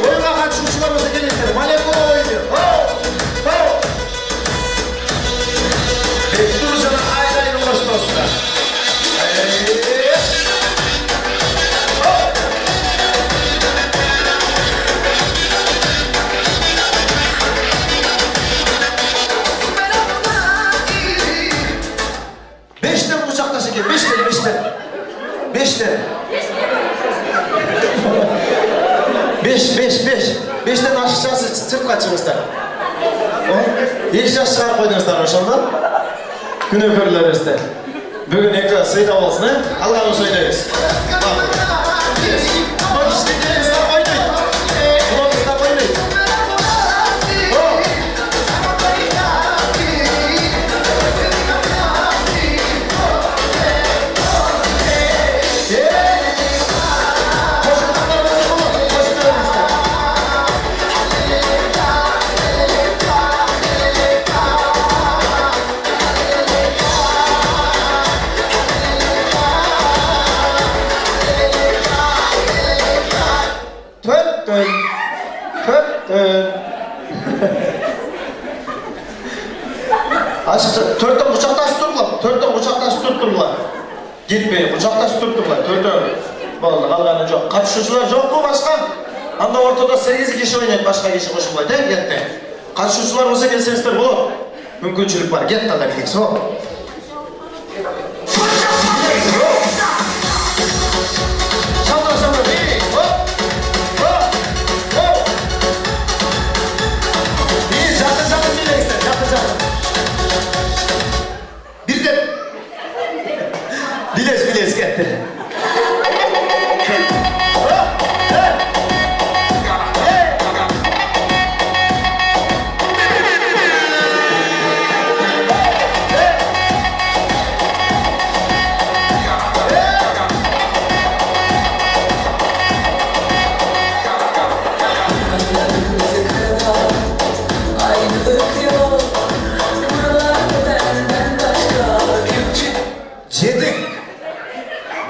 Oyuna katılımcılar olsa gelirler. Maleko oynuyor. Durcana ayrı hoş dostlar. Beşten kucaklaşın gel. Beşten. Beşten aşağısı sırf kaçırmışlar. İlk yaş çıkar koydunuzlar aşağıda. Gün öpürler işte. Bugün ekran sıyda olsun he? Allah'ını söyleriz. Açıkça, törtten kucaktaşı tutturlar. Gitmeyin, kucaktaşı tutturlar. Törtten, vallahi kalganı yok. Kaçışçılar yok mu başkan? Anda ortada 8 kişi oynayıp başka kişi koşulmayı, değil mi? Gitti. Kaçışçılar olsa gelseniz bulur. Mümkünçülük var, gitti Allah bileksin o. Biles getir.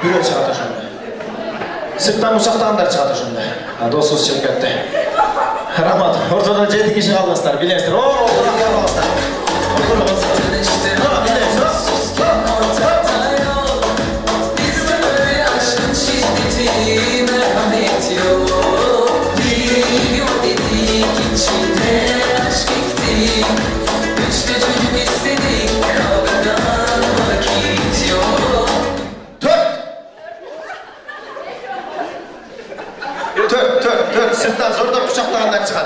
Büro çıkardı şimdi. Sırttan uçaktan da çıkardı şimdi. Dostsuz şirkette. Rahmat, ortada 7 kişi kalmışlar, bilirsiniz. Ooo, ortada kalmışlar. Tört, sırttan zorda kucaklarından çıkan.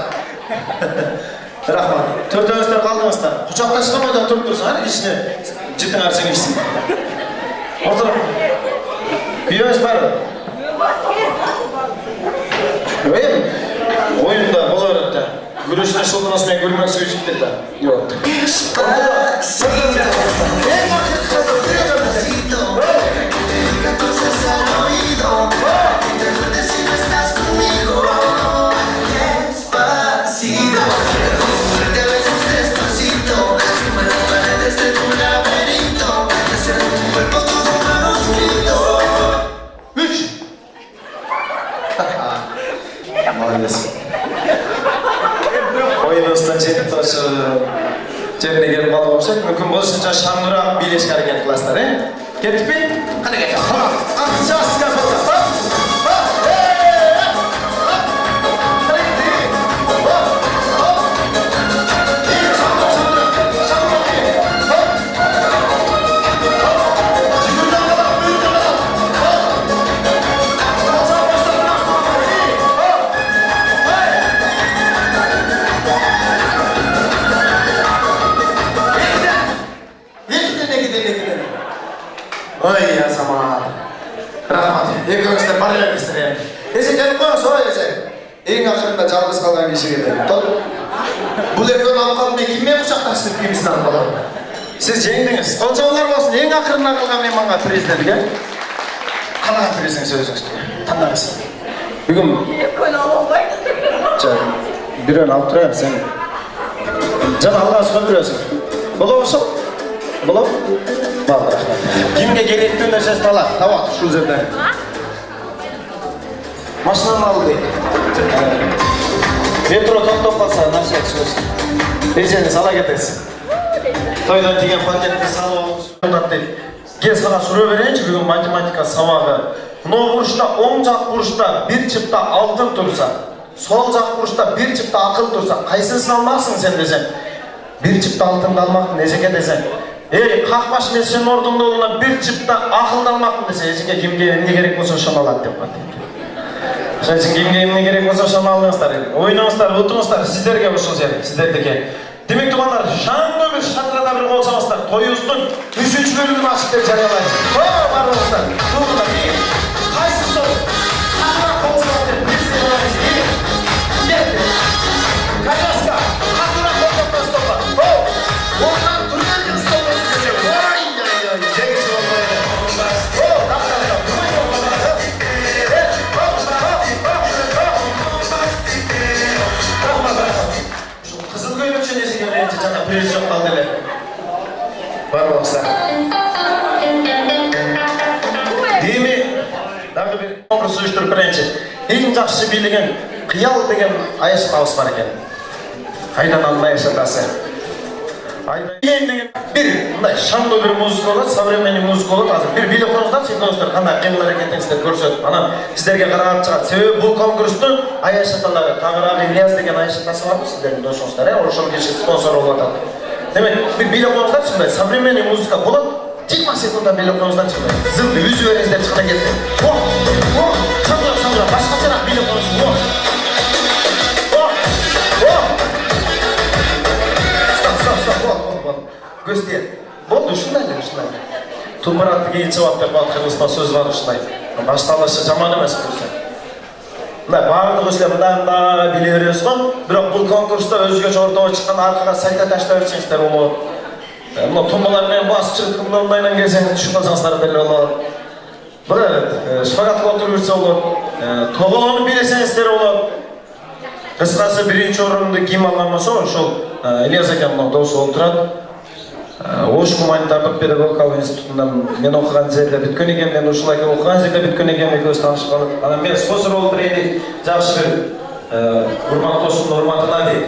Rahmat, törtönüzler kaldınızlar. Kucakta çıkamadan turup dursun, hani işini cidden harcın işsin. Oturun. Büyüğümüz var mı? Öyle mi? Oyunda, bol öğretti. Gülüşüne şoldurmasına gülmek suyu içiptir de. Yok. Maalesef. Oyunuzda cebine gelip alıp olsak, mümkün buluşunca Şamnur'a birleşik hareket kılaslar, he? Ketip mi? Hadi gel. Tamam. Akşam sıkar bakalım. Ay ya zaman. Rahmat. Ekranızda paralel istedim. Ese gelip koyun sonra ese. En akırında canımız kalan kişi geldi. Bu lekon alıp kalmaya kimeye kucaklaştık kimisinden falan. Siz yengdiniz. Olcanlar olsun. En akırından kalkan ben bana prezidenti gel. Kalan prezident sözü üstü. Tanlarız. Bugün... Canım. Bir ön alıp durayım sen. Can Allah'a söndürüyorsun. Bula olsun. Bula. Vallahi. Kimge gerektiğin de ses talak. Tamam. Şu üzerinde. Maşınanı aldı. Metro to'xtab qolsa narsa chiqish. Rejani sala ketasiz. To'ydan kelgan paketni salib olib deydi. Gel sana soru vereyince bugün matematika savağı. Mına buruşta 10 jak buruşta bir çıpta altın dursa, sol jak buruşta bir çıpta akıl dursa, kaysısını almazsın sen desen. Bir çıpta altın almak neceke desen. Kakbaş men senin ordunda oluna bir çıpta akıl almak desen. Ecike kimge ne gerek olsa şunu alat dep koydu. Şunun için kimge ne gerek olsa şunu alыңыздар. Ойнаңыздар, отырыңыздар, sizlerge ушул жер, сиздердики. Demek tumanlar, şanlı bir şatrada bir olsanızlar, toyuzdun 3. bölümünü açıp der жарыялайбыз. Var olsanızlar, doğrular, iyi. Kaysı soru? Kakırak olsanızlar, bizde olayız, iyi. Geldi. Kayaska, kakırak olsanızlar, stoplar. Oradan turlarken stoplar size. Vay, çekici olmayı. Dakika, durmayın olmadan. Kızıl Gölü için nesi görünce cana prezisyon kaldı hele. Var mı olsa? Değil mi? Daha bir konkurs uyuşturup birinci. En жақсы билеген, қиял деген аяш дауыс бар екен. Қайдан алма yaşatасы. Ең деген bir мындай шаңды bir музыка болады, современный музыка болады. Азыр bir билеп қойыңыздар, сендіңіздер қандай қимыл әрекетіңіздер көрсетіп, ана сіздерге қарап шығады. Себебі бұл конкурстың аяш аталары, Тағырағы Ильяс деген аяш атасы бар, сіздердің досыңыздар, ошол кеше спонсор болып жатады. Демек, bir билеп қойыңыздар, сондай современный музыка болады. 20 секундда билеп қойыңыздар, сондай. Зылды үзіп беріңіздер шықта кетті. Шаңдырақ, башқасырақ билеп қойыңыздар. Göster. Болды, ушундай. Тумаратты кейін жауап беріп алып қырғызстан сөз бар ушундай. Башталышы жаман емес көрсен. Мына барлық осылай мындай биле бересіз ғой. Бірақ бұл конкурста өзгөчө ортого чыккан аркага сайта таштай берсеңиздер болот. Мына тумалар менен басып чыгып мындайдан келсеңиз түшүнүп алсаңыздар деле болот. Бир шпагатка отуруп берсе болот. Тоголону билесеңиздер болот. Кыскасы биринчи орунду ким алган болсо, ошол Ильяс акамдын досу болуп турат. Ош гуманитардык педагогикалык институтунан мен окуган жерде бүткөн экен, мен ушул аке окуган жерде бүткөн экен, экөөбүз таанышып калдык. Анан мен спонсор болуп берейин, жакшы бир урматтоосунун урматына дейт.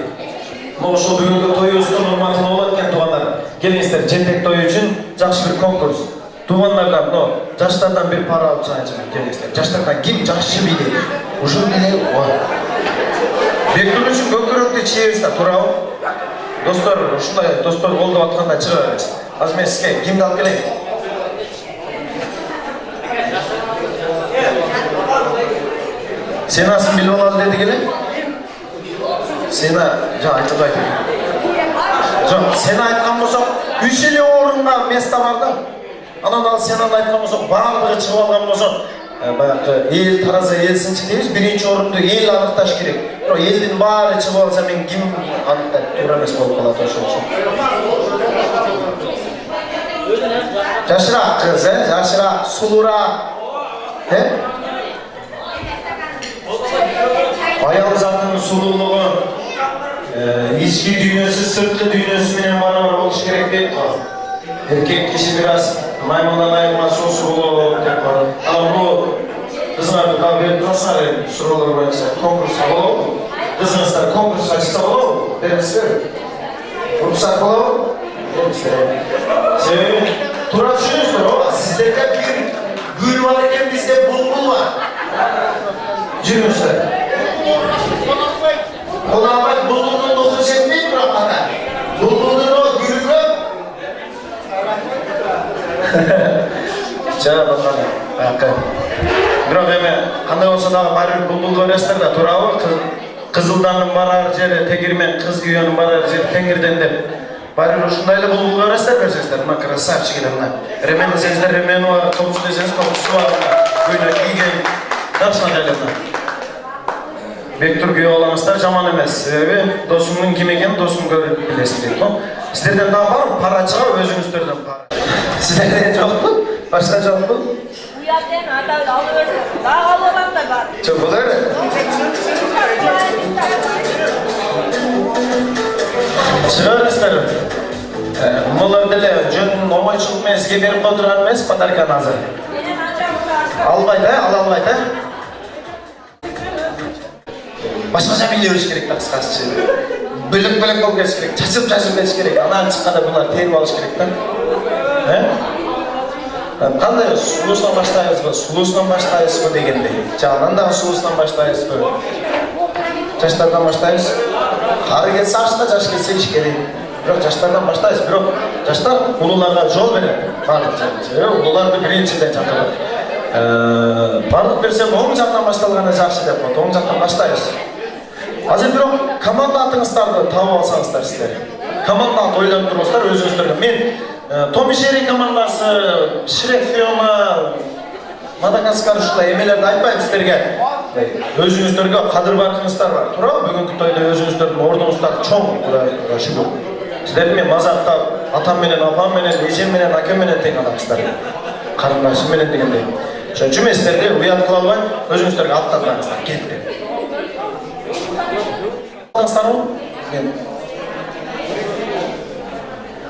Ошол бүгүнкү тоюбуздун урматына болот экен туугандар. Келиңиздер, жентек той үчүн жакшы бир конкурс. Туугандардан, жаштардан бир пара алып чыгайынчы, келиңиздер. Жаштардан ким жакшы бийлейт? Ушул бийлейт. Бектур үчүн көкөрөктү чийебиздер, туурабы? Достор, ушундай достор колдоп атканда чыга беребиз. Азыр мен сизге кимди алып келейин? Сенасын билип алалы деди келе? Сена, жок айтылбайт. Жок, сена айткан болсок, 3 эле орунга место бар да. Анан ал сенаны айткан болсок, баардыгы чыгып алган болсо, баягы эл тараза элсинчи дейбиз, биринчи орунду эл аныкташ керек. Бирок элдин баары чыгып алса мен ким аныктайт, туура эмес болуп калат ошол үчүн. Жашыраак кыз, жашыраак, сулуураак. Аял затынын сулуулугу ички дүйнөсү, сырткы дүйнөсү менен барабар болуш керек дейт го. Эркек киши бир аз маймундан айырма сосу болот деп бар. Ал бул кызыңарды дагы берип турсаңар, суроолор боюнча конкурска болобу? Кызыңыздар конкурска чыкса болобу? Бересиздер? Уруксат болобу? Себеби туура түшүнүңүздөр, сиздерде бир гүл бар экен, бизде булбул бар. Жүрүңүздөр. Колабай булбулдун духу жетпейт бирок ата. Булбулдун гүлгө жана бакан. Бирок эми кандай болсо дагы баары булбулду бересиздер да, туурабы? Кызылдандын барар жери тегирмен, кыз күйөөнүн барар жери теңирден деп. Баары ушундай эле булбул бересиздер берсеңиздер. Мына красавчик эле мына. Ремен десеңиздер ремени бар, топчу десеңиз топчусу бар. Көйнөк кийген. Жакшынаак эле мына. Бектур күйөө алаңыздар жаман эмес. Себеби досумдун ким экенин досум көрүп билесиң дейт го. Сиздерден дагы барбы? Пара чыгабы өзүңүздөрдөн пара? Сиздерден жокпу? Башка жокпу? Уяттен ата алып берсин. Дагы алып алгандар бар. Жок боло берет. Чыгарыңыздар. Мулар деле жөн омойчулук менен сизге берип кое турган эмес подарканы азыр. Албайт, ала албайт, башкача биле бериш керек да кыскасы. Бөлөк болуп кетиш керек, чачып кетиш керек. Анан чыкканда булар терип алыш керек да. Кандай сулуусунан баштайбызбы? Сулуусунан баштайбызбы дегендей. Жагынан дагы сулуусунан баштайбызбы? Жаштардан баштайбыз. Кары кетсе ашта, жаш кетсе ишкери. Бирок жаштардан баштайбыз. Бирок жаштар улууларга жол берет. Улууларды биринчиден чакырат. Бардык берсе оң жактан башталганы жакшы деп коет. Оң жактан баштайбыз. Азыр бирок команда атыңыздарды таап алсаңыздар сиздер. Команда аты ойлонуп турсаңыздар өзүңүздөргө. Мен Том и Джерри командасы, Шрек фильмы, Мадагаскар ушулай эмелерди айтпайм сиздерге. Өзүңүздөргө кадыр-баркыңыздар бар. Туурабы? Бүгүнкү тойдо өзүңүздөрдүн ордуңуздар чоң, Кудайга шүгүр. Сиздер мен мазакка атам менен, апам менен, эжем менен, акем менен тең адамсыздар. Карындашым менен дегендей. Ошон үчүн мен сиздерге уят кыла албайм, өзүңүздөргө аттандырыңыздар. Кетти. Мен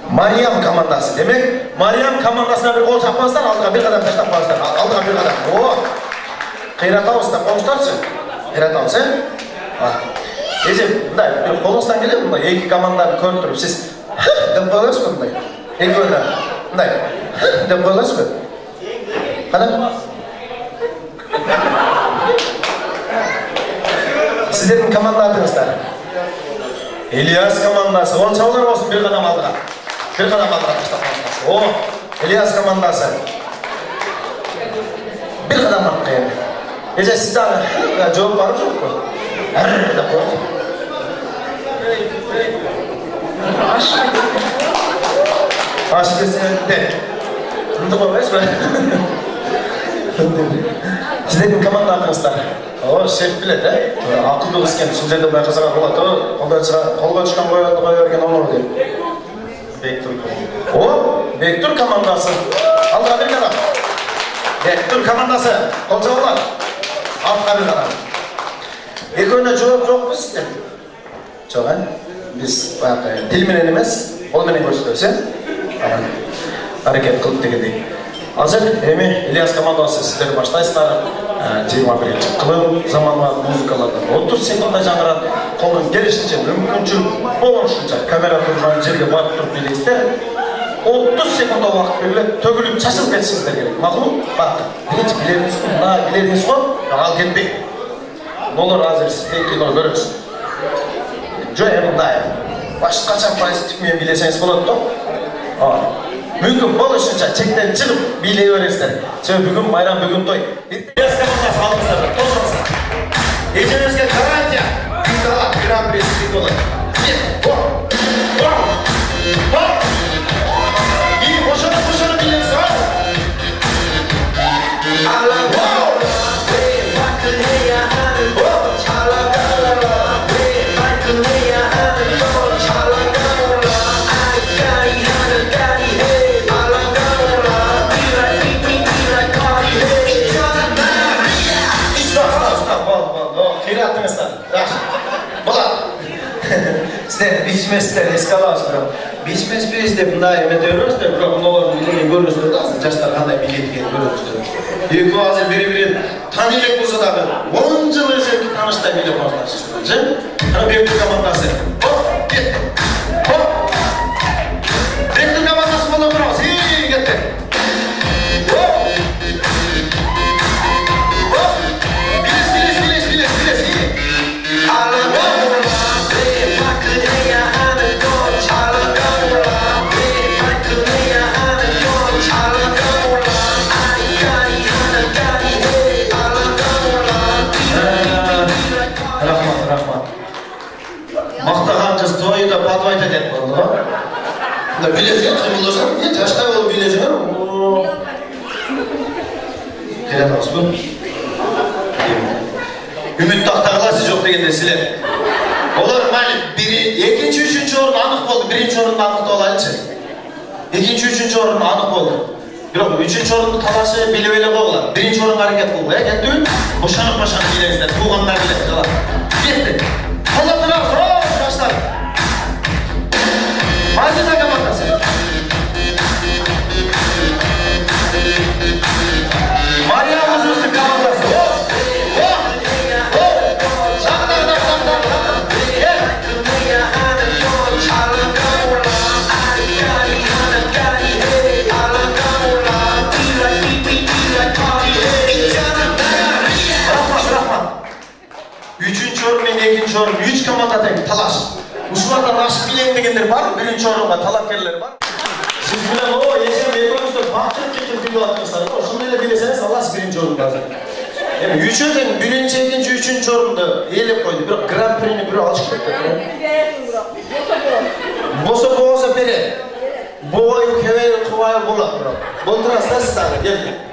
Мариям командасы. Демек, Мариям командасына bir кол чаппаңыздар, алдыга bir кадам таштап коюңуздар. Алдыга bir кадам. О! Кыйратабыз да коюңуздарчы. Кыйратабыз, Эже, мындай, bir колуңуздан келет, мындай эки команданы көрүп туруп, сиз деп коесузбу мындай? Экөөнө мындай деп коесузбу? Кана? Сиздердин команда атыңыздар. Ильяс командасы. Ол чабуулар болсун, bir кадам алдыга. Bir кадам алдыга таштап коюңуздар. О, Ильяс командасы. Bir кадам артка эми. Эже сиз дагы жооп барып жокпу? Деп коюңуз. Аш десеңде. Мындай коесузбу? Сиздердин команда атыңыздар. О, шеф билет, акылдуу кыз экен. Ушул жерде байкасага болот. Колго түшкөн кое берген оңор дейм. Бектур. О, Бектур командасы. Алдыга bir кадам. Бектур командасы. Кол чабуулар. Артка bir кадам. Экөөнө жооп жокпу сизде? Жок, биз баягы тил менен эмес, кол менен көрсөтөбүз, аракет кылып дегендей. Азыр эми Ильяс командасы сиздер баштайсыздар. 21-кылым заманбап музыкалардан 30 секундда жаңырат. Колдон келишинче мүмкүнчүлүк болушунча камера турган жерге барып туруп билесиздер. 30 секундда убакыт белгилеп, төгүлүп чачылып кетишиңиздер керек. Макулбу? Бак. Биринчи билериңиз го, ал кетпей. Болор азыр сиздер кино көрөсүз. Жок, мындай. Башкача позитив менен билесеңиз болот да. Мүмкін болушунча чектен чыгып бийлей бересиздер. Себеби бүгүн майрам, бүгүн той. Ильяс командасы алдыңыздар, тосуңуздар. Эжеңизге гарантия. Бизала гран-при болот. И ошону билесиз, Сіздер бичместер, эскаласыз бирок. Бичмес деп мындай эмете бересиздер, бирок мунулардын билген көрүнүштөр да, жаштар кандай билет экенин көрүнүштөр. Экөө азыр бири-бирин тани элек болсо дагы 10 жыл эсептик тааныштай билеп коюңуздар. Ана Бектур командасы. Кетти. Бектур командасы боло турабыз. Кетти. Мактаган кыз тойда подвайт этет болду. Да билесиң, кыймылдасаң, мен жаштай болуп билесиң. Келатабызбы? Үмүт тактагыласыз жок дегенде силер. Олар майли экинчи, үчүнчү орун анык болду. Биринчи орунду аныктап алайынчы. Экинчи, үчүнчү орун анык болду. Бирок үчүнчү орунду талашы билип эле койгула. Биринчи орунга аракет кылгыла, кеттиби? Бошонуп билебиздер. Туугандар билет кала. Кетти. Колдоп жаштар. Мазина командасы. Мариям командасы. Чакырдык. orun ve ikinci orun. 3 komanda tek talaş. Uşulardan raşıp bilen degenler var mı? Birinci orunga talapkerler var. Siz bilen o yaşam ekonomistler bakçılık geçip bilgi atmışlar. Şunlarla bileseniz Allah birinci orun lazım. Yani üçünden birinci, ikinci, üçüncü orunda eğilip koydu. Bir Grand Prix'ni bir alışık etti. Bosa boğasa biri. Boğayı, keveyi, kuvayı bulak. Bolturas da sizlerle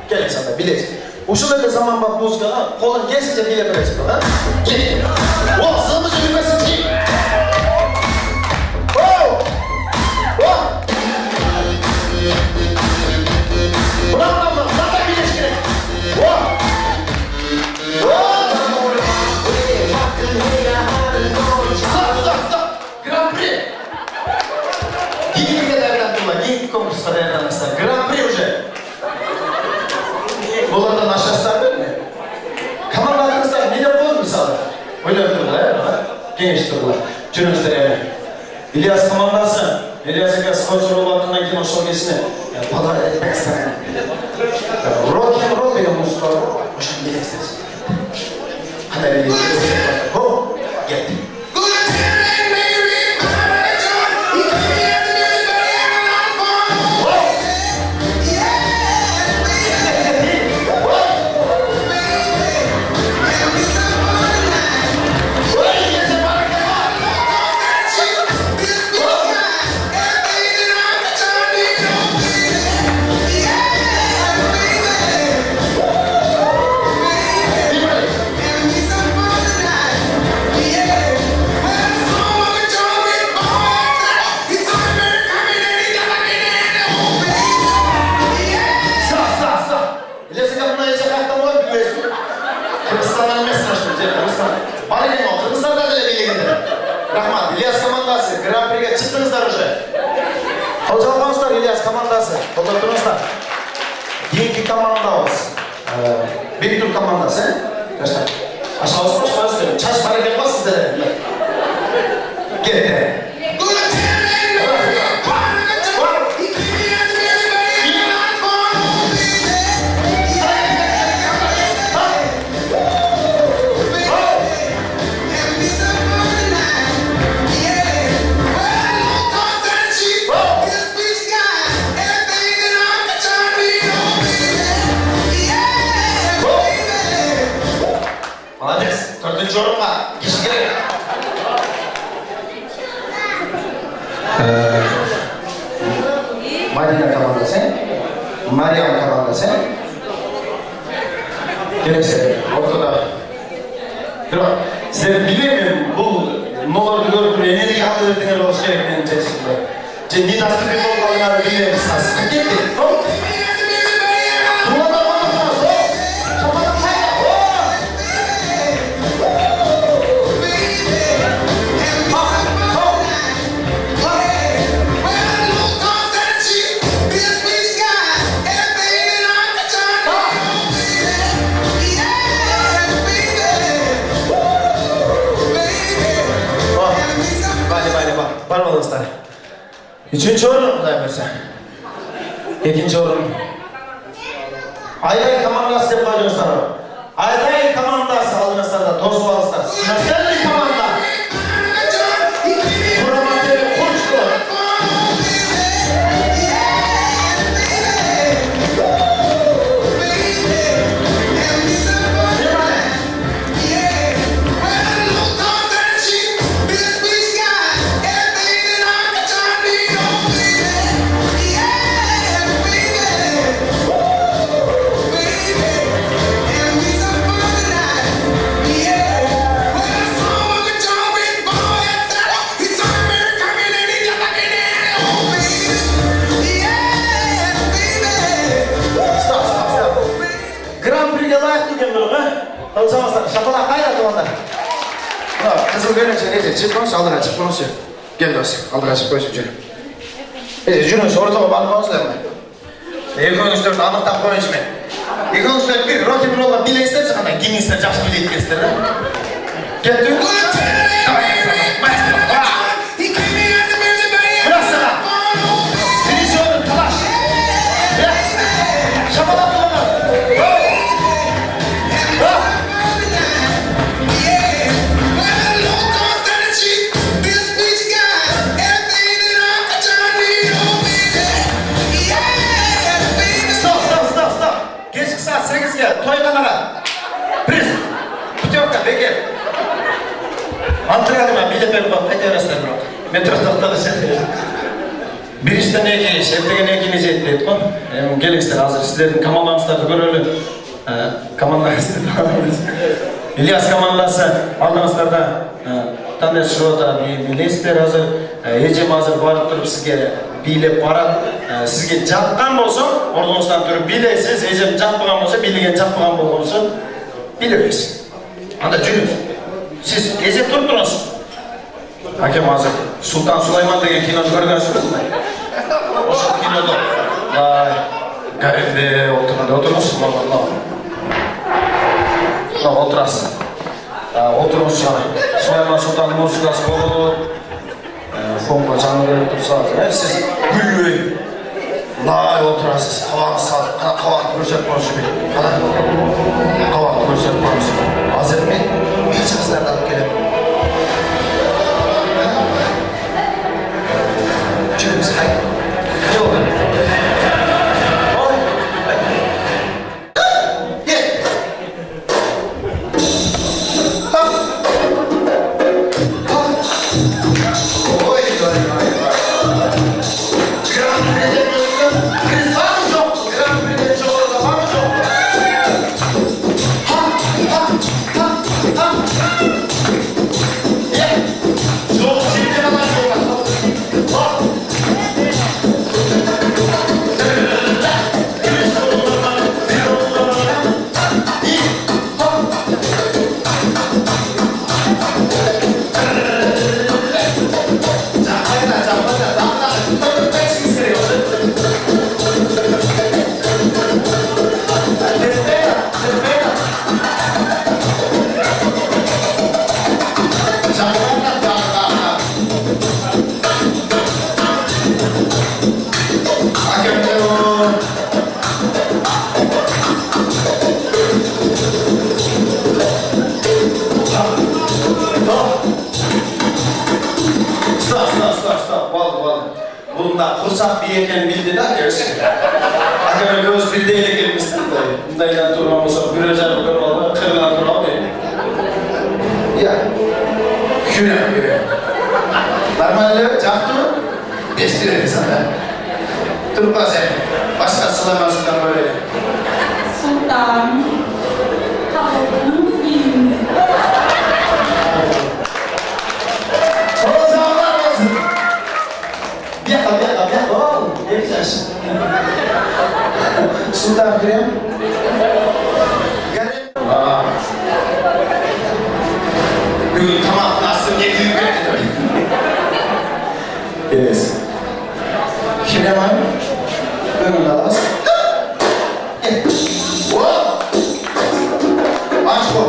gel sana bilesin. Uşularla zaman bak muzga, kolun gelsince bilebilirsin. Gel. O sığmış yürümesin ki. Bravo, zaten bilesin gerek. Grand Prix. Yeni ülkelerden durma, yeni konkurslara yerlenmezler. Grand Prix уже. Bunlardan aşağısılar değil mi? Kamanlarınızlar ne de olur misal? Öyle durdular ya, genç durdular. Cünüzler yani. İlyas kamandası, İlyas'a sponsor olmadığından ki o şov geçini. Ya bana etmek istedim. Rock and roll benim muska. Hoşum bileksiniz. Hadi bir ho, gel. Rahmat, İlyas komandası, Grand Prix'e çıktınızlar уже. Kalacaklar İlyas komandası, oturtunuzlar. Yeni komanda olsun. Bir tur komandası. Arkadaşlar, aşağı olsun, aşağı olsun. Çaş para gelmez sizlere. Gel. Dördüncü orunga kişi gerek. Madina komandası, Meryem komandası. Gerekse ortada. Size bilemiyorum bu noları görüp enerji hakkı ettiğine oluşu gerektiğinin içerisinde. Cengi nasıl bir kol kalınları bilemiyorum. Sıkı gitti. Parmalıslar. Üçüncü orun mu versen? İkinci orun. Ayday komandası yapıp alıyorsan o. Ayday komandası alıyorsan da toz bağlıslar. Sınırselli komanda. Programatörü konuştu. Alışamazlar. Şapalak kaynattı onlar. Kızıl görünce neyse çık konuş aldıra çık konuş. Gel dost aldıra çık konuş canım. Cünüz ortama balkonuzlar mı? Ekonomist dört anlıktan konuş mu? Ekonomist dört bir rock and roll'la bile ister çıkana gini ister caş bile ister. Gel diyor. Maestro. Biraz sana. Birinci olun talaş. Şapalak onlar. Antrenmanı bile ben bak edersen bırak. Metroda sen. Birisinden eki, şertegen ekini jetlet kon. Gelingizler hazır sizlerin kamanlarınızları görelim. Kamanlarınızı İlyas kamanlasa aldığınızlarda tanış şurada bilesizler hazır. Ecem hazır barıp durup sizge bilep barat. Sizge жатқан болса, ордыңыздан тұрып билейсіз. Ecem жатпаған болса, билеген жатпаған болса билебейсіз. Анда жүріңіз. Siz Ecem тұрып тұрыңыз. Hakem hazır. Sultan Süleyman деген киноны көргенсіз бе? Осы кинода гарипте отырыңыз. Отырасыз. Отырыңыз жаңа. Süleyman Sultan'ın музыкасы болып, фонға жаңа беріп тұрсаңыз, сіз гүлбей лай отырасыз. Қабағыңыз салып, қабақты көрсетіп қойыңыз. Қабақты көрсетіп қойыңыз. Азыр мен шығыстарды алып келемін. Жүріңіз, қайда? Bunda kursak bir yeken bildi de gerçekten. Akşam göz bildiğiyle gelmişsin de. Bunda ilan durmam olsa gürecer olur olma, kırılan durmam değil. Ya, küre. Normalde çaktı mı? Beştirelim sana. Durma sen. Başka sılamasından böyle. Sultan. Tavrının filmi. O zamanlar olsun. Biar. Oh, ne güzel. Sultan Krem. Bugün tamam, nasıl ne büyük yes. Krem var. Bugün alas. Gel. Wow. Aç bu.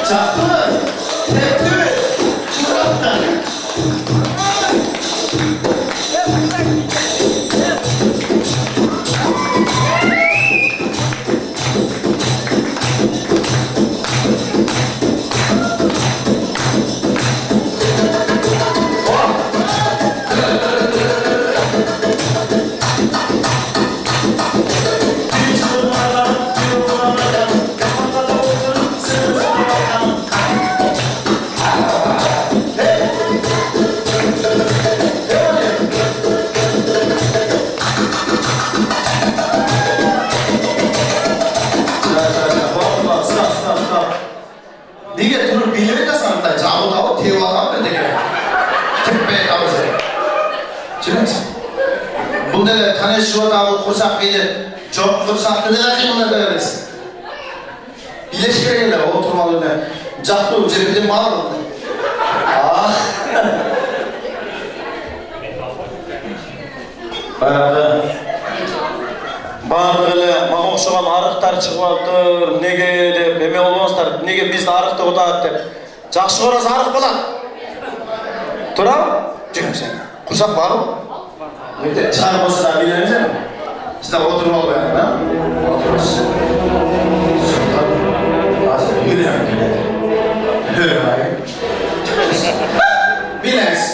Çaktı mı? Tepti mi? Surattan. Nige turur bilmedi de sanatlar, canlı tavuk, teva tavuk dedi ki. Tüppe tavuk dedi. Çırınız. Bu dedi, tanışıyor tavuk, kursak bilir. Çok fırsat dediler ki bunlar da öylesin. Bileşkere geldiler, oturmalarına. Cahtı, cebide mal aldı. Ah. Bağırdığı mağa oxşagan arıqtar çıkıp alıptır, nege dep, eme olmazlar, nege bizde arıqta otaat dep. Жақсы көрасыз арық болады. Тұрам? Жүрім сен. Құрсақ бар ма? Өте шығарып болса да билеміз ем. Сізде отырып алып ем, да? Отырыңыз. Сұлтан, азыр үйлем келеді. Ай. Билеңіз.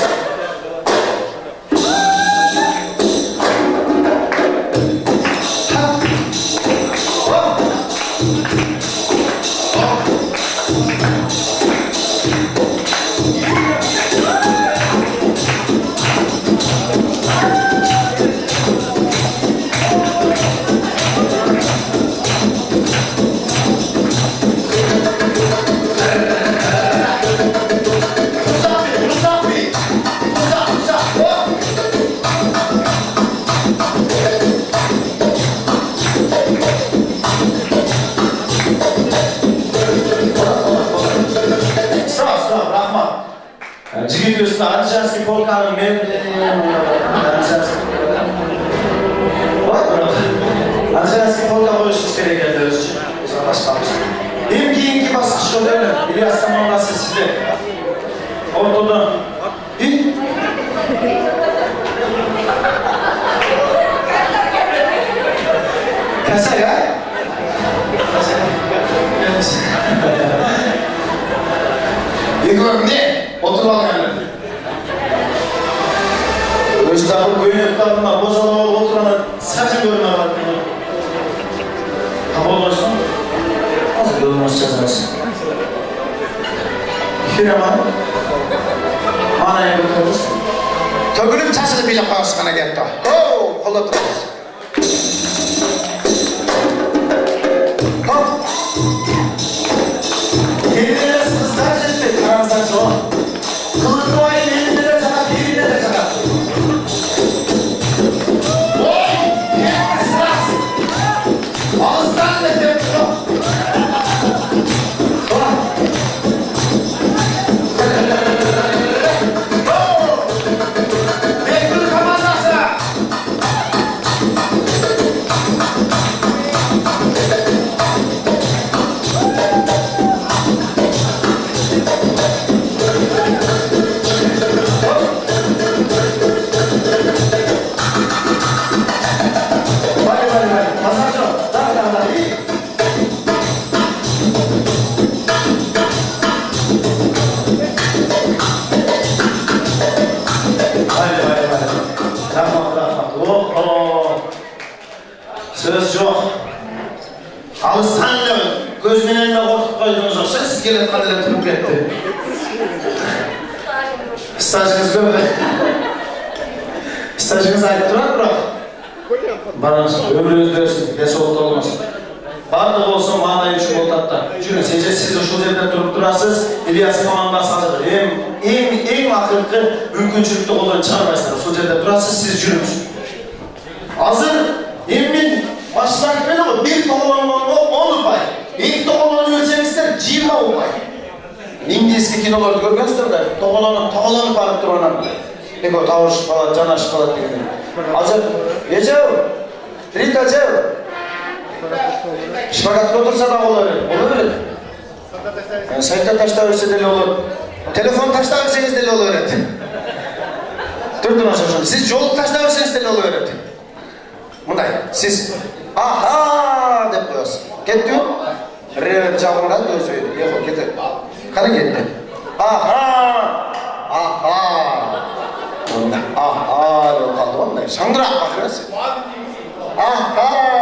sağ ol, rahmat. Jigit üstüne Arjanski polkanın Arjanski polka koyuşuz gereken diyoruz için. Sonra başlamış. Hem kiyinki basıkış oluyor öyle. İlyas Saman'la sesli. Ortada. İyi. Kasa ya. Yıkıyorum ne? Oturalım yani. Öztabı koyunup kalma, bozalama oturana saçı görme var. Kabul olsun. Nasıl görmez çözmez? Firman. Manaya götürürüz. Tögülüm taşını bile koyasına geldi. Oo, kola dururuz. Hop. Kendine sızlar ciddi, karamızdan çoğu. Kılık duayı elinde de çakat, elinde de çakat. Oy! Yemez sırası! Ağızdan da tepki. Bekül kamandası! Söz yok. Alışsanla gözümün önüne korkup koydunuz yoksa siz gelin kadere tutup gitti. Stajınız gömle. Stajınız ait durar bırak. Bana ömrünüz dönsün, ne soğukta olmasın. Bardak olsun, bana üçün oltatta. Çünkü siz de şu yerden durup durasınız, İlyas komandası hazırdır. En akıllı mümkünçülükte olan çağırmayısınız. Şu yerden durasınız, siz cürümüz. Hazır, emin, başlar gitmedi ama bir toğulanın 10 pay. İlk toğulanı ölçemizler, 20 pay. İngilizki kinolarda görmezler de, toğulanı barıp durana. Peki o tavuş falan, canaş falan gibi. Hazır, Ecev, Rita Cev. Şifakatlı otursa da olur öyle. Yani sayıda taşta ölse deli olur. Telefon taşta ölseniz deli olur öyle. Durdun hocam, siz yol taşta ölseniz deli olur öyle. Bunday, siz aha deyip koyuyorsun. Get diyor, revet camına göz veriyor. Yok, getir. Kana gitti. Aha, bunday, aha diyor kaldı bunday. Sandırak bakıyorsun. Aha.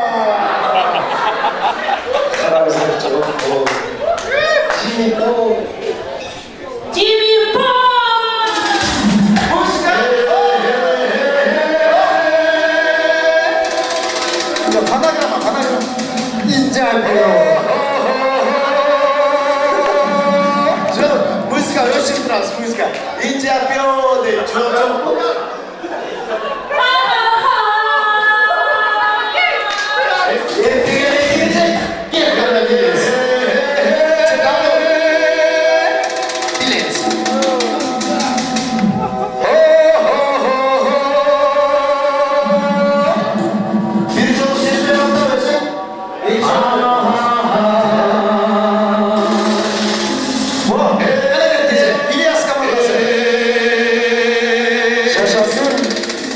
Jimmy Paul. Jimmy Paul! Panagrama. İnce yapıyor. Música, очень раз, música. İnce yapıyor de, çok.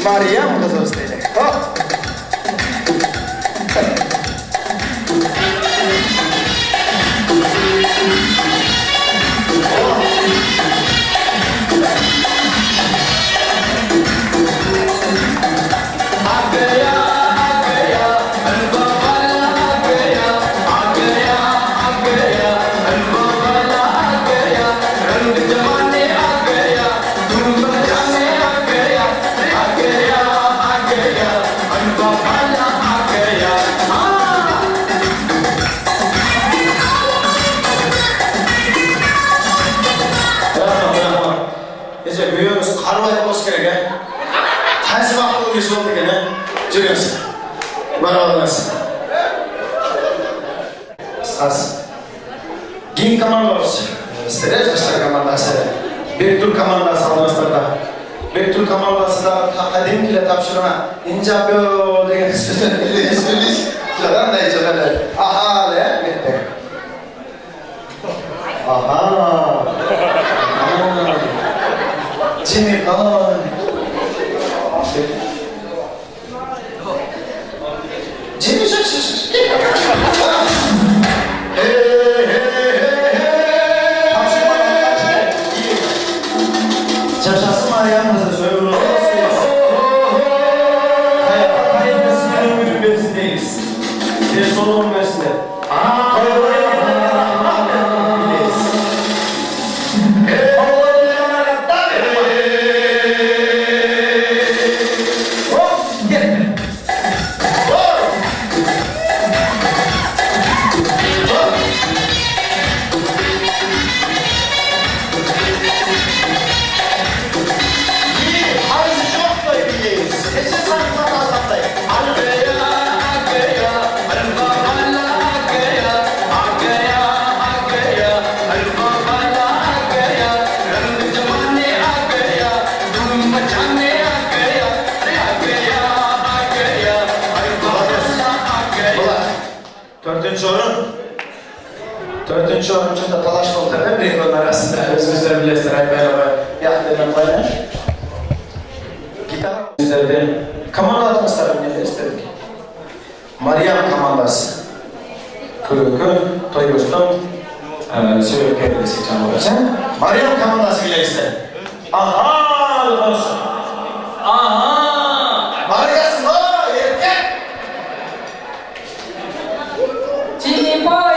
Mariam kızı üstelik. Gin kamandos, stres başlar kamandas. Bektur komandası almasında. Bektur komandası da kadim kile tapşırına ince böyle degen sözleri söyleyiş. Jalan da jalan. Aha le bitti. Aha. Jimmy Bond. Jimmy şş. Çalışasın ayağımızı söylüyoruz. Hayatın üniversitedeyiz. Bir sonu üniversite. Dördüncü oyuncunda talaş kollarına bir yılın arasında özümüzle birleştir beraber yaptığını paylaş. Gitar üzerinde komanda atmosferi ne istedik? Mariam komandası. Kırıkı, Toyos'tan söyleyip kendisi için olacak. Mariam komandası bile istedik. Aha! Olsun. Aha! Mariasın o! Erkek! Jimmy Boy.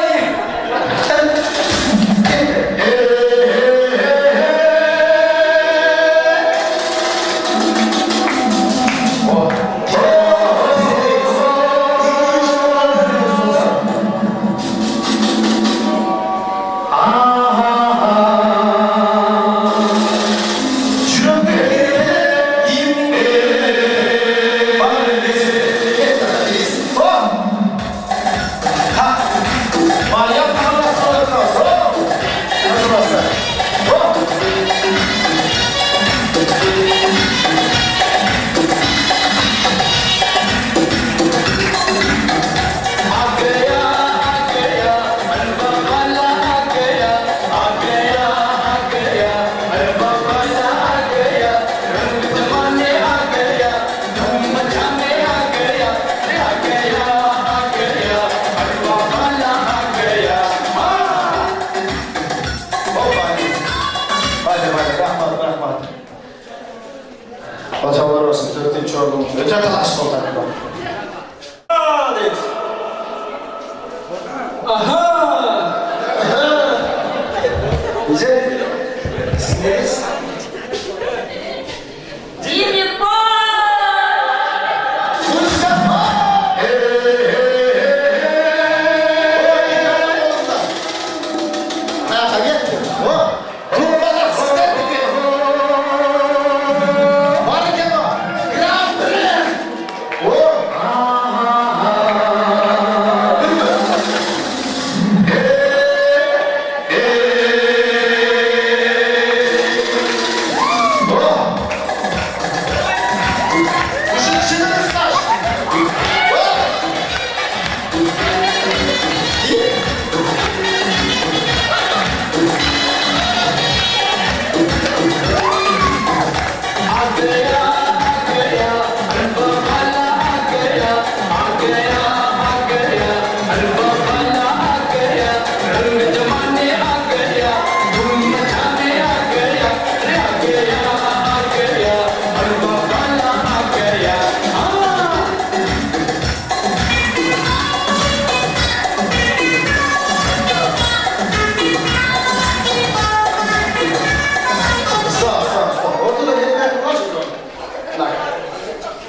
Hocamlar olsun, dörtüncü oldum. Öte talaş kollarına. Aha! Güzel. Siz neyiz? Jimmy Boy.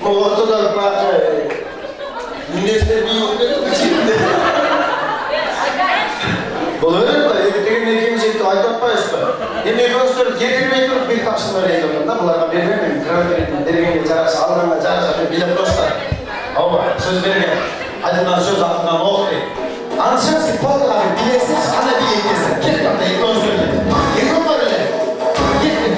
Ortada bak, üniversite bir yok dedi. Olur mu? Evdeki ikinci aydatmayız mı? Şimdi göster, getirmeyi bir kapsınlar eğitiminde. Bunlardan bir vermeyin, kral verin, dergin geçerse, aldığında carasa, bile dostlar. Ama söz verin, adından söz altından okuyun. Anlaşılmaz ki, Paul abi bileksiz, ana bir yetkisi. Kelip kapta ilk onu söyledi. İlk onu öyle. Gitti.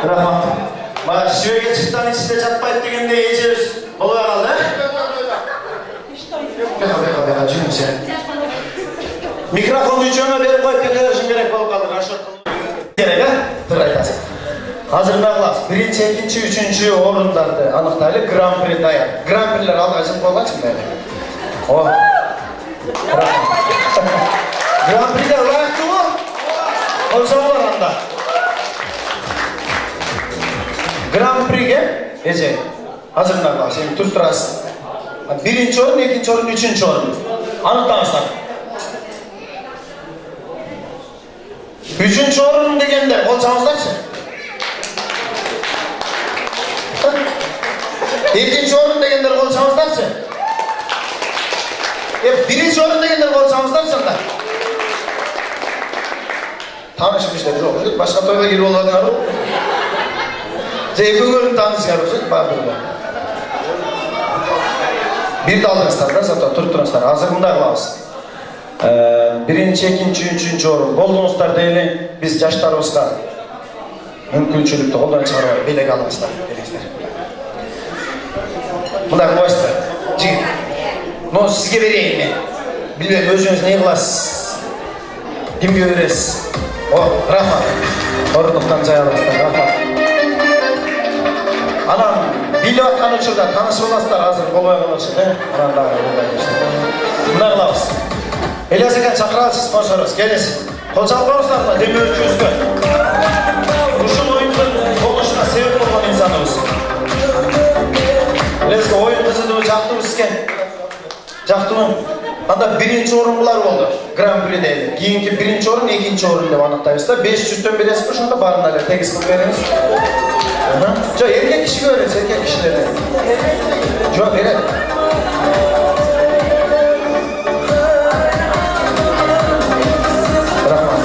Rahmat. Bak şöyle çıktan içinde çatmayıp degende yiyeceğiz. Oluyor herhalde. Beka cümle sen. Mikrofonu içine verip koyup getirişin gerek bol kalır. Gerek ha? Dur aytasın. Hazırlanlar. Birinci, ikinci, üçüncü orunlarda anıqtaylı Grand Prix dayan. Grand Prix'ler algacın kolga çıkmayı. O. Grand Prix'de layıktı mı? Olsa olur anda. Grand Prix'e Ece. Hazırlanlar. Şimdi tutturasın. Birinci orun, ikinci orun, üçüncü orun. Anıqtamızlar. Üçüncü orun degende olsanızlarsa. İkinci orun degenler olsanızlarsa. Birinci orun degenler olsanızlarsa da. Tanışmışlar yok. Başka toyga girip olanlar yok. Zeyfi görün tanışıyor olsun. Bak burada. Bir de aldınızlar da zaten tuttunuzlar. Hazırında kılavuz. Birinci, ikinci, üçüncü orun. Boldunuzlar değil. Biz yaşlarımızda mümkünçülükte koldan çıkarıyor. Bilek alınızlar. Bunlar boşlar. Cigit. No sizge vereyim mi? Bilmem özünüz ne kılasız. Kimge veresiz? O, rahmat. Orunluktan cay alasızlar, rahmat. Anam, bili atkan uçurda tanışır olasızlar hazır. Kolay olursun, he? Anam daha kolay geçti. Bunlar kılavuz. Elazığ'a çakıralısız sponsoruz, gelesin. Kol çalmamızlar mı? Demi ölçüyüzgü. Kuşun oyunun oluşuna sebep olan insanımız. Lezgi oyun kızıdığı jaktım sizken. Jaktım. Anda birinci orunlar oldu. Grand Prix'de. Kiyinki birinci orun, ikinci orun deb anıqtayızda. 500'tön biresi şunda barınlarla tegiz kılıp veriniz. Jo, erkek kişi görürüz, erkek kişilerle. Jo, verin. Rahmat.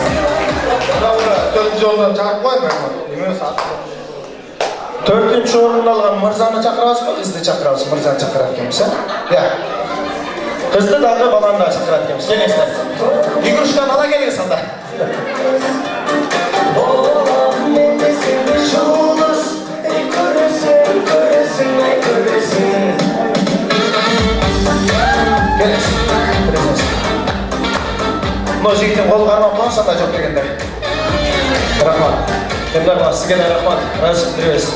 Dördüncü orundan çakıp koymayın mı? Dördüncü orundan alan Mırza'nı çakırasın mı? Kızdı çakırasın, Mırza'nı çakırat kimse. Ya. Kızdı dağı balanı da çakırat kimse. Gelin ister. Bir kuruştan ala gelin sanda. No jigit'in kolu karmak olsa da çok degende. Rahmat. Demler var, sizge de rahmat. Razı biliriz.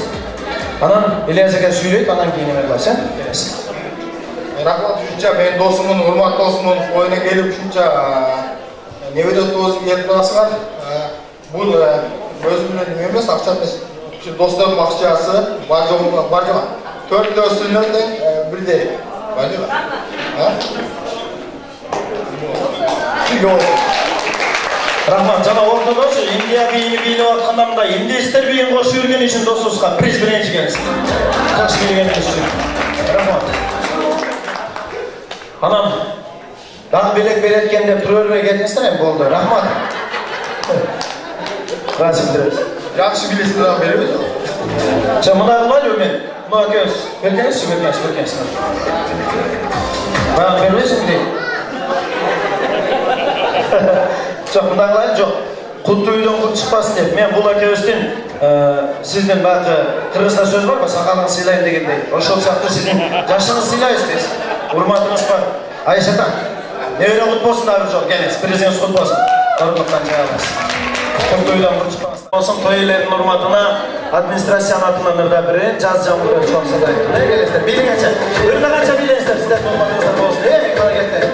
Anan Elazığ'a söyleyip anan giyinime kılarsın. Gelirsin. Rahmat şunca, ben dostumun, hurmat dostumun oyuna gelip şunca nevede dostu gelip durasılar. Bu özümden emas, akça emas. Şu dostlarım akçası var mı? 4 dostundan bir de. Var mı? Ha? Yok. Rahmat, cana ortada olsun. Indiya beyni vatkanlarında indi ister beyin koşu yürgen için dostuzga priz birinci gelsin. Kaç gelgen için. Rahmat. Anam, daha belek beletken de turörüne geldinizler hem boldu. Rahmat. Razı biliriz. Yaxşı bilesiniz abi, veriyor musun? Çamına kılayım ben. Buna göz. Vergenizsin. Bana vermesin değil. Çok bundan kılayım çok. Kutlu uydan kurt çıkmasın deyip. Men bula gözdün sizden belki Kırgızda söz var mı? Sakalını silayın degende. Hoş olsakta sizin yaşınız silayız biz. Hurmatınız var. Ayşe'tan. Ne öyle kutlu olsun abi çok. Geliniz. Prezident kutlu olsun. Orunluktan cevabız. Kutlu uydan kurt çıkmasın. Olsun toyelerin hurmatına administrasyon atılanırda biri caz camlıları çok sadaydı. Ne gelirler? Bilin geçer. Ürünle kaça bilinizler sizden hurmatınızda olsun. Değil mi? Hareketler.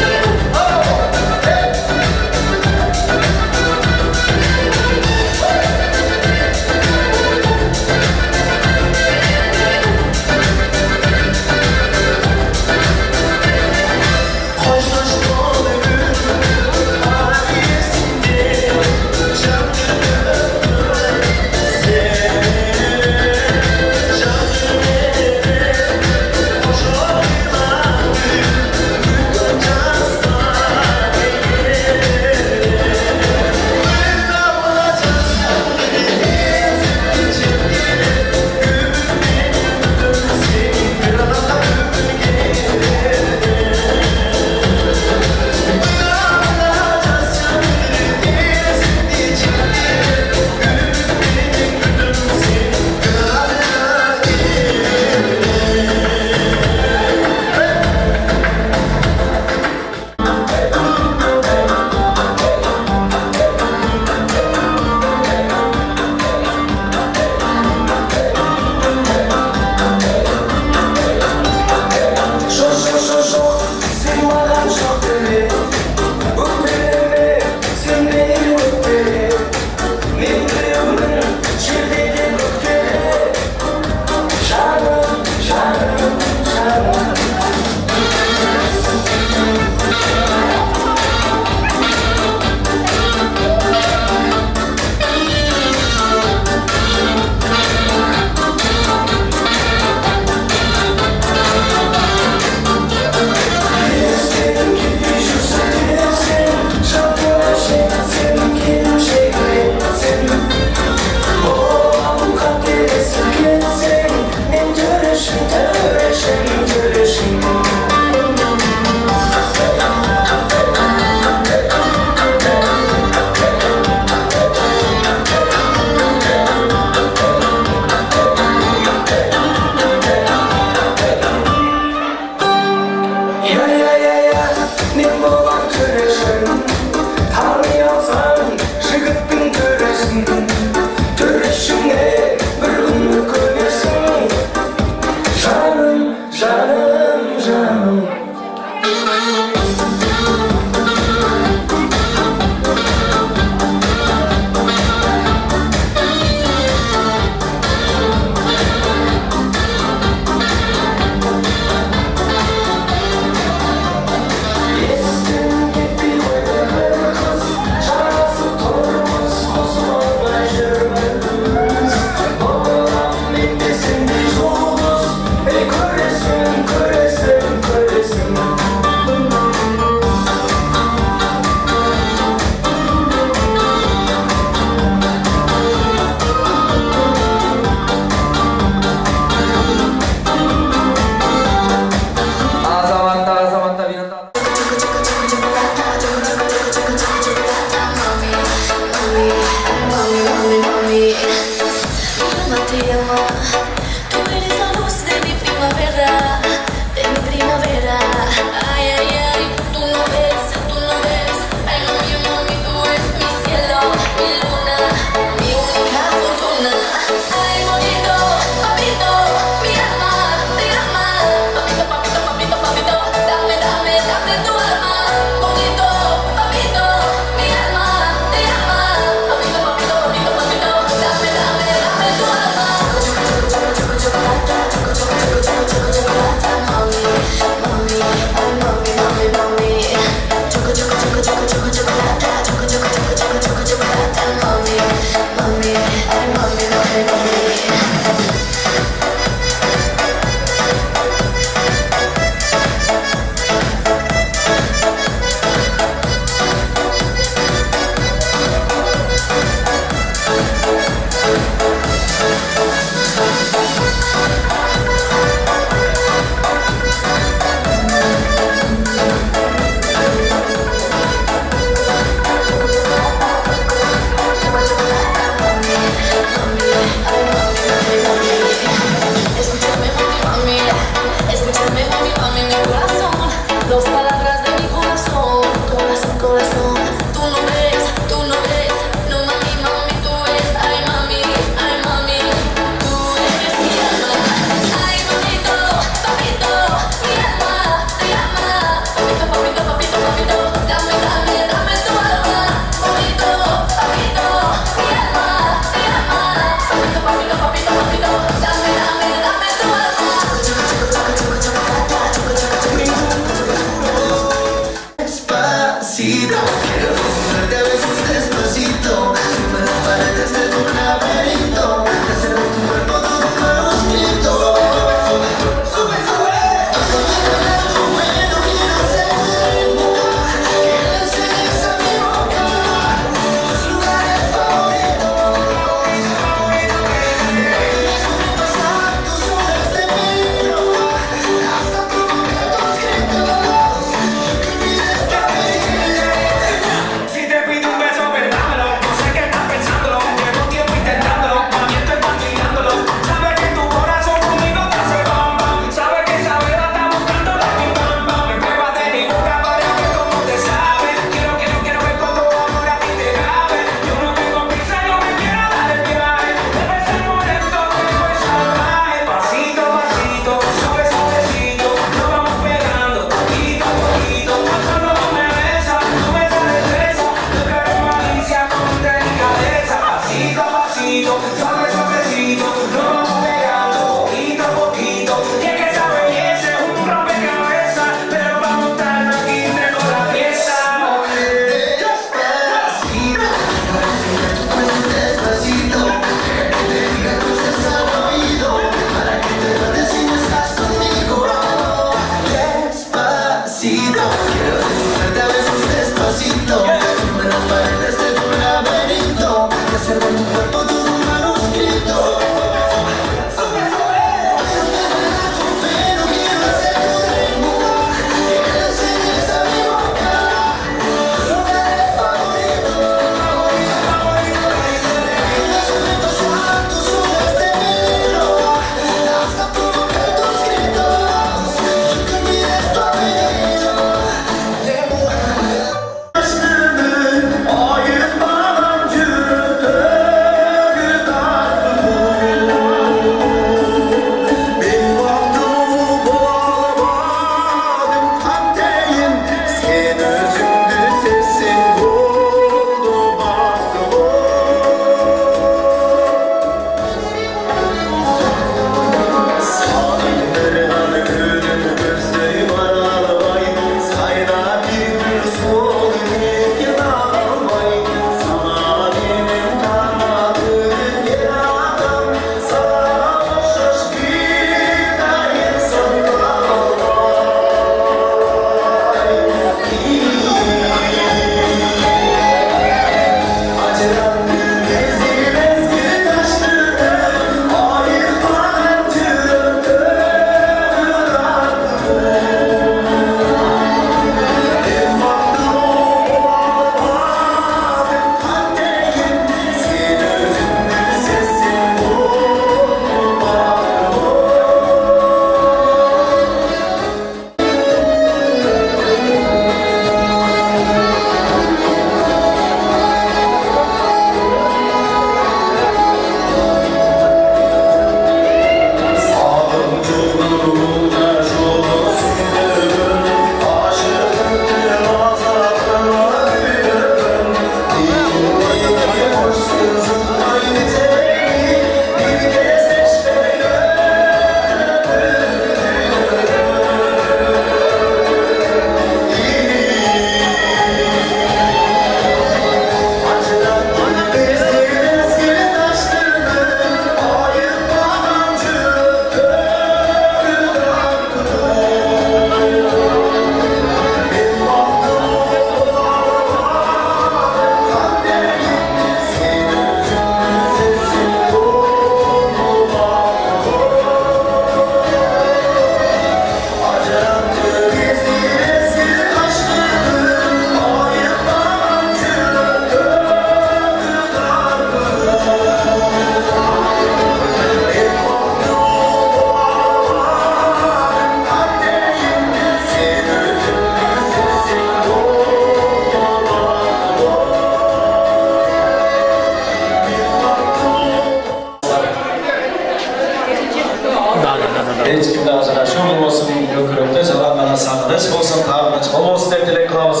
Şol bolsun ökürükte жаланған сағыныш болсын, тағыныш болсын деп тілек қылабыз.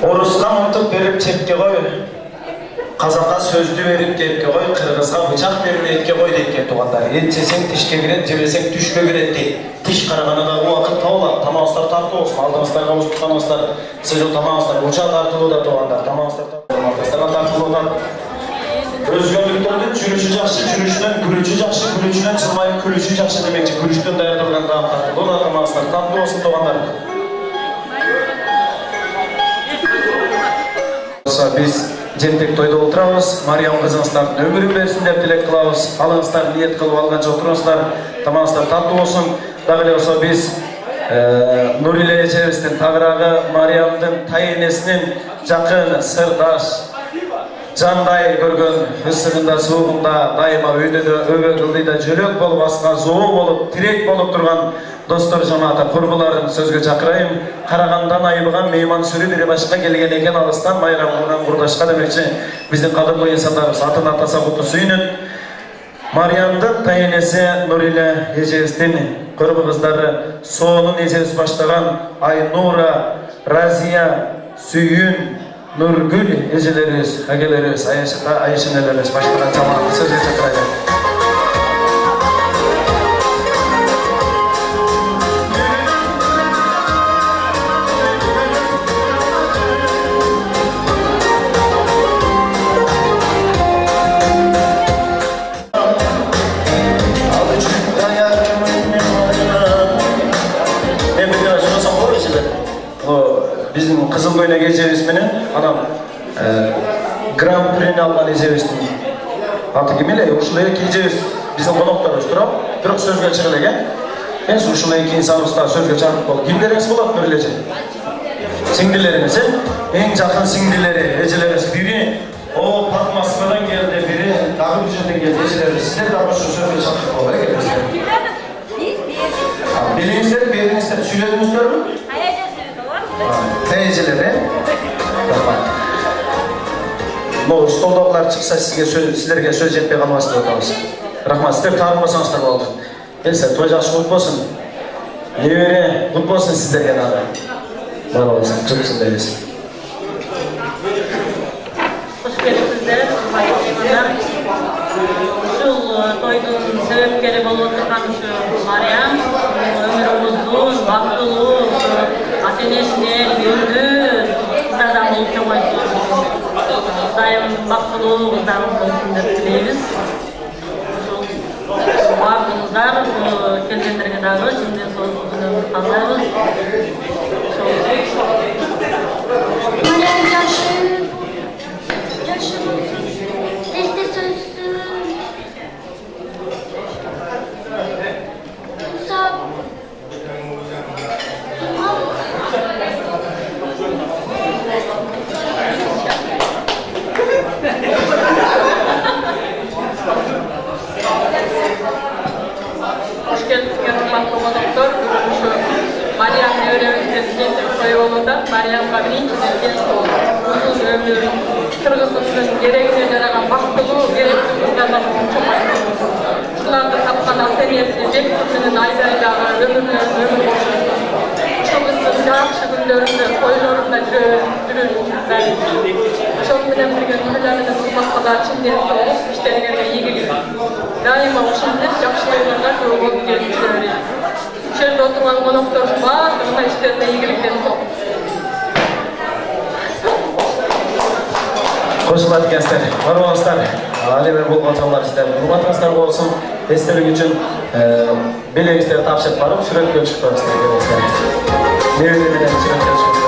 Орысқа мылтық беріп тепке қой, қазаққа сөзді беріп тепке қой, қырғызға бычақ беріп етке қой деген туғандар. Ет жесең тішке кіреді, жемесең түшке кіреді дейді. Тіш қарағанада уақыт тауылады, тамағыстар тарту болсын, алдыңыздарға өз тұтқаныңыздар, сіз тамағыстар ұша тартылуда туғандар, тамағыстар тартылудан. Өзгөндүктөрдүн жүрүшү жакшы, жүрүшүнөн күлүшү жакшы, күлүшүнөн чылмайып күлүшү жакшы демекчи. Күлүштөн даярдалган таамдар. Буну атамаңыздар, таттуу болсун туугандар. Биз жемтек тойдо отурабыз. Мариям кызыңыздардын өмүрүн берсин деп тилек кылабыз. Алыңыздар, ниет кылып алганча отуруңуздар. Тамагыңыздар таттуу болсун. Дагы эле болсо биз Нуриле эжебиздин тагыраагы Мариямдын тайенесинин жакын сырдаш жандай көргөн ысыгында суугунда дайыма үйдө өбө кылдыйда жөлөк болуп аска зоо болуп тирек болуп турган достор жамааты курбуларын сөзгө чакырайым. Карагандан айбыган мейман сүрү бири башка келген экен алыстан майрам кылган курдашка демекчи биздин кадырлуу инсандарыбыз атын атаса куту сүйүнүт. Мариямдын тайенеси Нуриле эжебиздин курбу кыздары соонун эжебиз баштаган Айнура, Разия, Сүйүн, Нургүл эжелерибиз, агелерибиз, айышынелерибиз баштаган жамаатты сөзгө чакырайлы. Bizim Kızılboyna эжебиз менен анан гран-прини алган эжебиздин аты ким эле? Ушул эки эжебиз биздин конокторубуз турап, бирок сөзгө чыгып элеген. Мен ушул эки инсаныбызга сөзгө чакырып болдум. Кимдериңиз болот Нуриле эже? Сиңдилериңиз, эң жакын сиңдилери, эжелерибиз. Бири Москвадан келди, бири дагы бир жерден келди эжелерибиз. Сиздер дагы ушул сөзгө чакырып боло келесиздер. Билиңиздер, бериңиздер, сүйлөдүңүздөрбү? Эжелер, столдогулар чыкса силерге сөз жетпей калбасын деп атабыз. Рахмат, сиздер таарынбасаңыздар болду. Келсе, той жакшы кут болсун. Небере кут болсун сиздерге дагы. Бар болсун, чыксын дейбиз. Хош келипсиздер, меймандар. Ушул тойдун себепкери болуп турган ушу Мариям өмүрү узун, бактылуу, ата-энесине үйүндүү кыздардан болуп койсун. Дайым бактылуу кыздарыбыз болсун деп тилейбиз. Бардыңыздар келгендерге дагы чындын соолугун каалайбыз. Maryam yaşlı deste sözsün sağ Hoş geldiniz hurmatlı konuklar. Maryam nevremizden toyuğunda Maryam'a birincisinden uzun ömür, Kırgızımızın gereğine yaragan baktılığı, gerekli kızlardan çok ayırıyoruz. Şularda tapkan ata-enesi, bekçisinin ayrı-ayrı ömürlerin ömür boşu. Şu kızın yakşı günlerinde, toylarında yürürüzler. Çok bilen birgen nurlarının uzmakla çimleri soğuk, işlerine iyilik. Daima uşunlar yakşı toylarına köy olup gelmişler. Şerde oturgan konuklarımız var, ona işlerine iyilikleri soğuk. Қошылат екенсіздер, барбаңыздар, алеме болған таулар сіздер урматыңыздар болсын, естелік үшін белегіңіздерді тапшырып барып, суретке шықпаңыздар келесіздер. Невелерден суретке шықпаңыздар.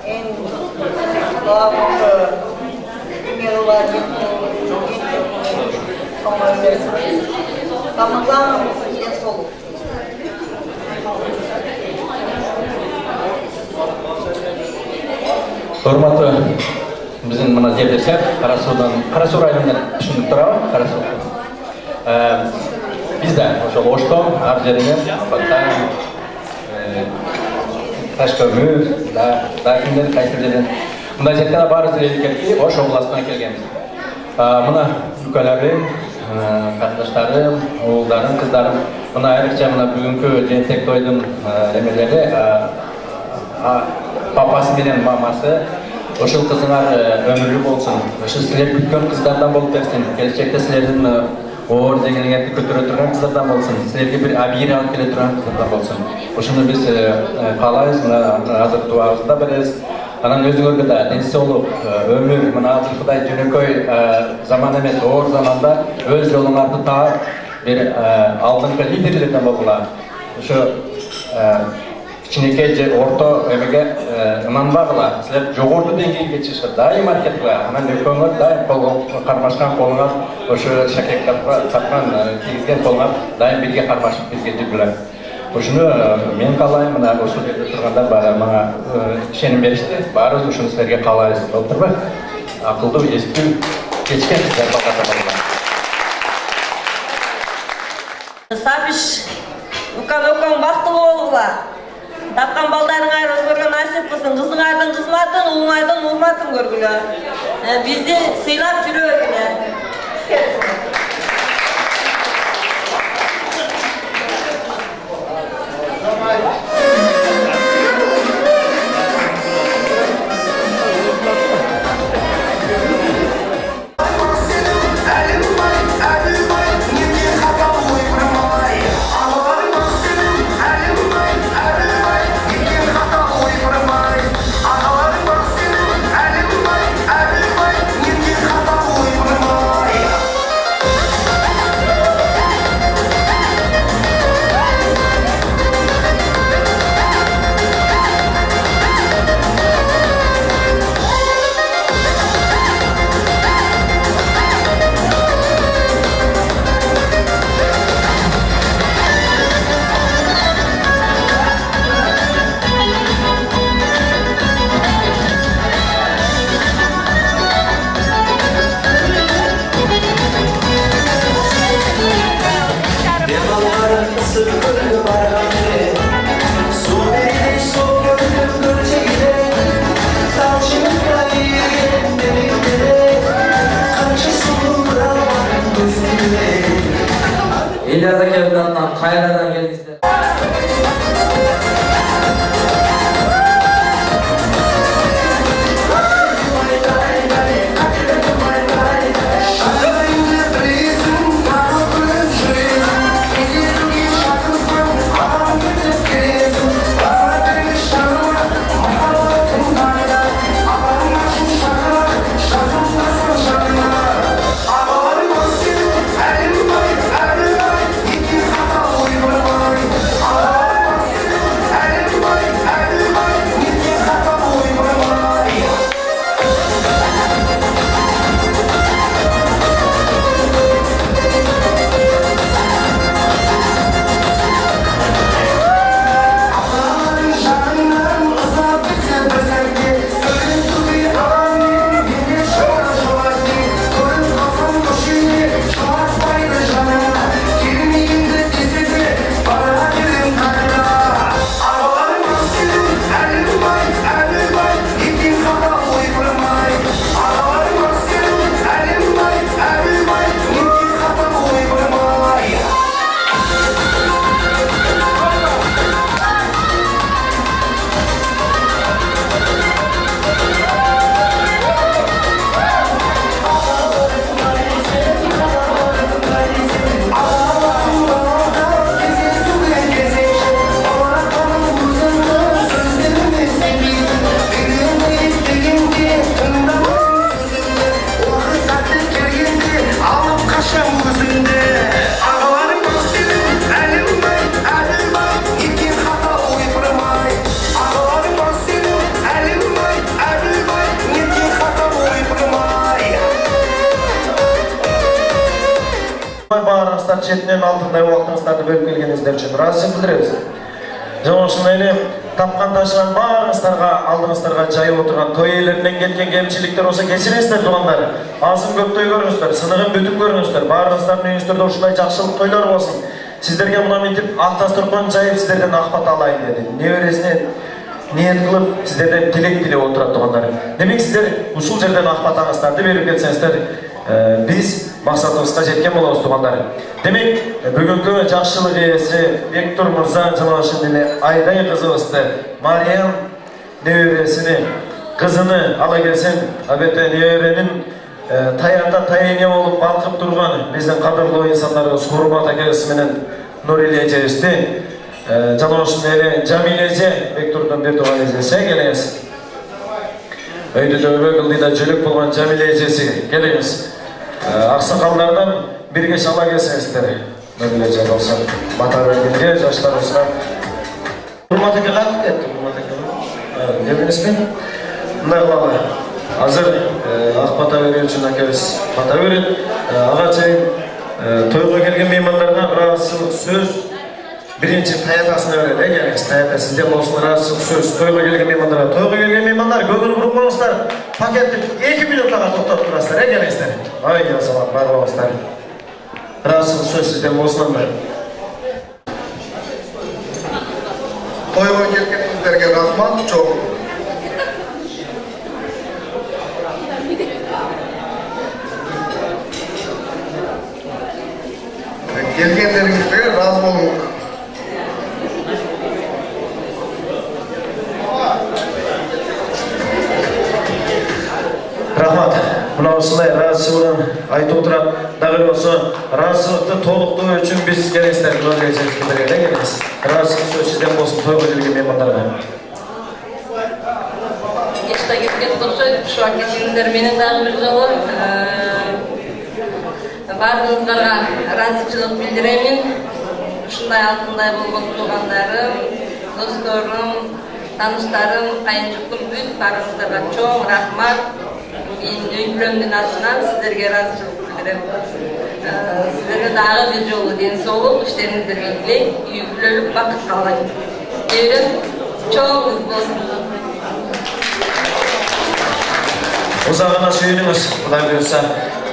En bağımlı yıllar Tamamlanma en soluk. Hormatlı bizim mına devletler Karasу rayonundan düşünüp turabı Karasу. Bizde ошол Ошто ар жеринен Батта Ташкөмүр да кимдер кайсы жерден мындай жерден баарыбыз эле кетти Ош областынан келгенбиз. Мына үкөлөрүм, катнаштарым, уулдарым, кыздарым мына айрыкча мына бүгүнкү жентек тойдун эмелери папасы менен мамасы ошол кызыңар өмүрлүү болсун. Ошо силер күткөн кыздардан болуп берсин. Келечекте силердин оор деңгээлиңерди көтөрө турган кыздардан болсун. Силерге бир абийир алып келе турган кыздардан болсун. Ошону биз каалайбыз, мына азыр дуабызды да беребиз. Анан өзүңөргө да ден соолук, өмүр, мына азыркыдай жөнөкөй заман эмес, оор заманда өз жолуңарды таап, бир алдыңкы лидерлерден болгула. Ошо кичинекей же орто эмеге ынанбагыла. Силер жогорку деңгээлге чыгышка дайым аракет кылгыла. Анан экөөңөр дайым кол кармашкан колуңар, ошо шакек тапкан кийизген колуңар дайым бирге кармашып бирге жүргүлө. Ошону мен каалайм, мына ошол жерде тургандар баары мага ишеним беришти. Баарыбыз ушуну силерге каалайбыз, болтурбу? Акылдуу, эстүү, кечкен силер балдарга. Сапиш, укам бактылуу болуңла. Тапкан балдарыңар өзгөргө насип кылсын. Кызыңардын кызматын, уулуңардын урматын көргүлө. Бизди сыйлап жүрөбүлө. мақсат шетінен алтындай уақытыңыздарды бөліп келгеніңіздер үшін разышылық білдіреміз. Және осындай эле тапқан ташыған барыңыздарға, алдыңыздарға жайып отырған той иелерінен келген кемшіліктер болса кешіріңіздер туғандар. Азын көп той көріңіздер, сынығын бүтіп көріңіздер. Барыңыздардың үйіңіздерде ушундай жакшылык тойлар болсын. Сіздерге мына мынтип ак дастархан жайып сіздерден акпат алайын деди. Небересине ниет кылып сіздерден тилек тилеп отурат туғандар. Демек сіздер ушул жерден акпатаңыздарды берип кетсеңиздер, biz мақсатымызға жеткен боламыз туғандар. Демек, бүгінгі жақшылық иесі Бектур Мырза Жалашын дене Айдай қызыбызды, Мариям небересini, қызыны ала келсен, абетте неберенің таята тайыне болып балқып тұрған біздің қадірлі инсандарымыз Құрбат әкесіменен Нұрили әжесті, Жалашын дене Жамилеже Бектурдың бір туған езесі келеңіз. Өйді дөбі қылдыда жүлік болған Жамиле әжесі келеңіз. Ақсақалдардан бірге шала келсеңіздер. Нұрили әже болса, бата бергенге жаштар осыға. Құрмат әке қатып кетті, Құрмат әке. Дебіңіз бен? Мұндай қылалы. Азыр ақпата берген үшін әкеміз бата береді. Аға чайын тойға келген меймандарға разышылық сөз бірінші таятасына береді. Әкеліңіз, таята сізден болсын разышылық сөз. Тойға келген меймандарға. Тойға келген меймандар көңіл бұрып болыңыздар. Пакетті 2 минуттаға тоқтап тұрасыздар. Әкеліңіздер. Ай, азамат, бар болыңыздар. Разышылық сөз сізден болсындар. Тойға келгеніңіздерге рахмат, çok. Gelgenleringizde razı olun. Рахмат. Мына осындай разышылығын айтып отырып, дагы болса разышылықты толықтыру үшін біз келесіздер көргенсіздерге келеміз. Разышылық сөз сізден болсын тойға келген меймандарға. Ешта кеткен болса, шуа кетсеңіздер менің дағы бір жолы барлығыңыздарға разышылық білдіремін. Ушундай алтындай болгон туғандарым, досторым, таныштарым, кайынжуктум бүт барыңыздарға чоң рахмат. Мен өйкөлөмдүн атынан сіздерге разышылық білдірем. Сіздерге дағы бір жолы денсаулық, іштеріңіздерге тілек, үйгүлөлүк бақыт каалайм. Неберем чоңуңуз болсун. Ұзағына сүйініңіз, Құдай бұйырса.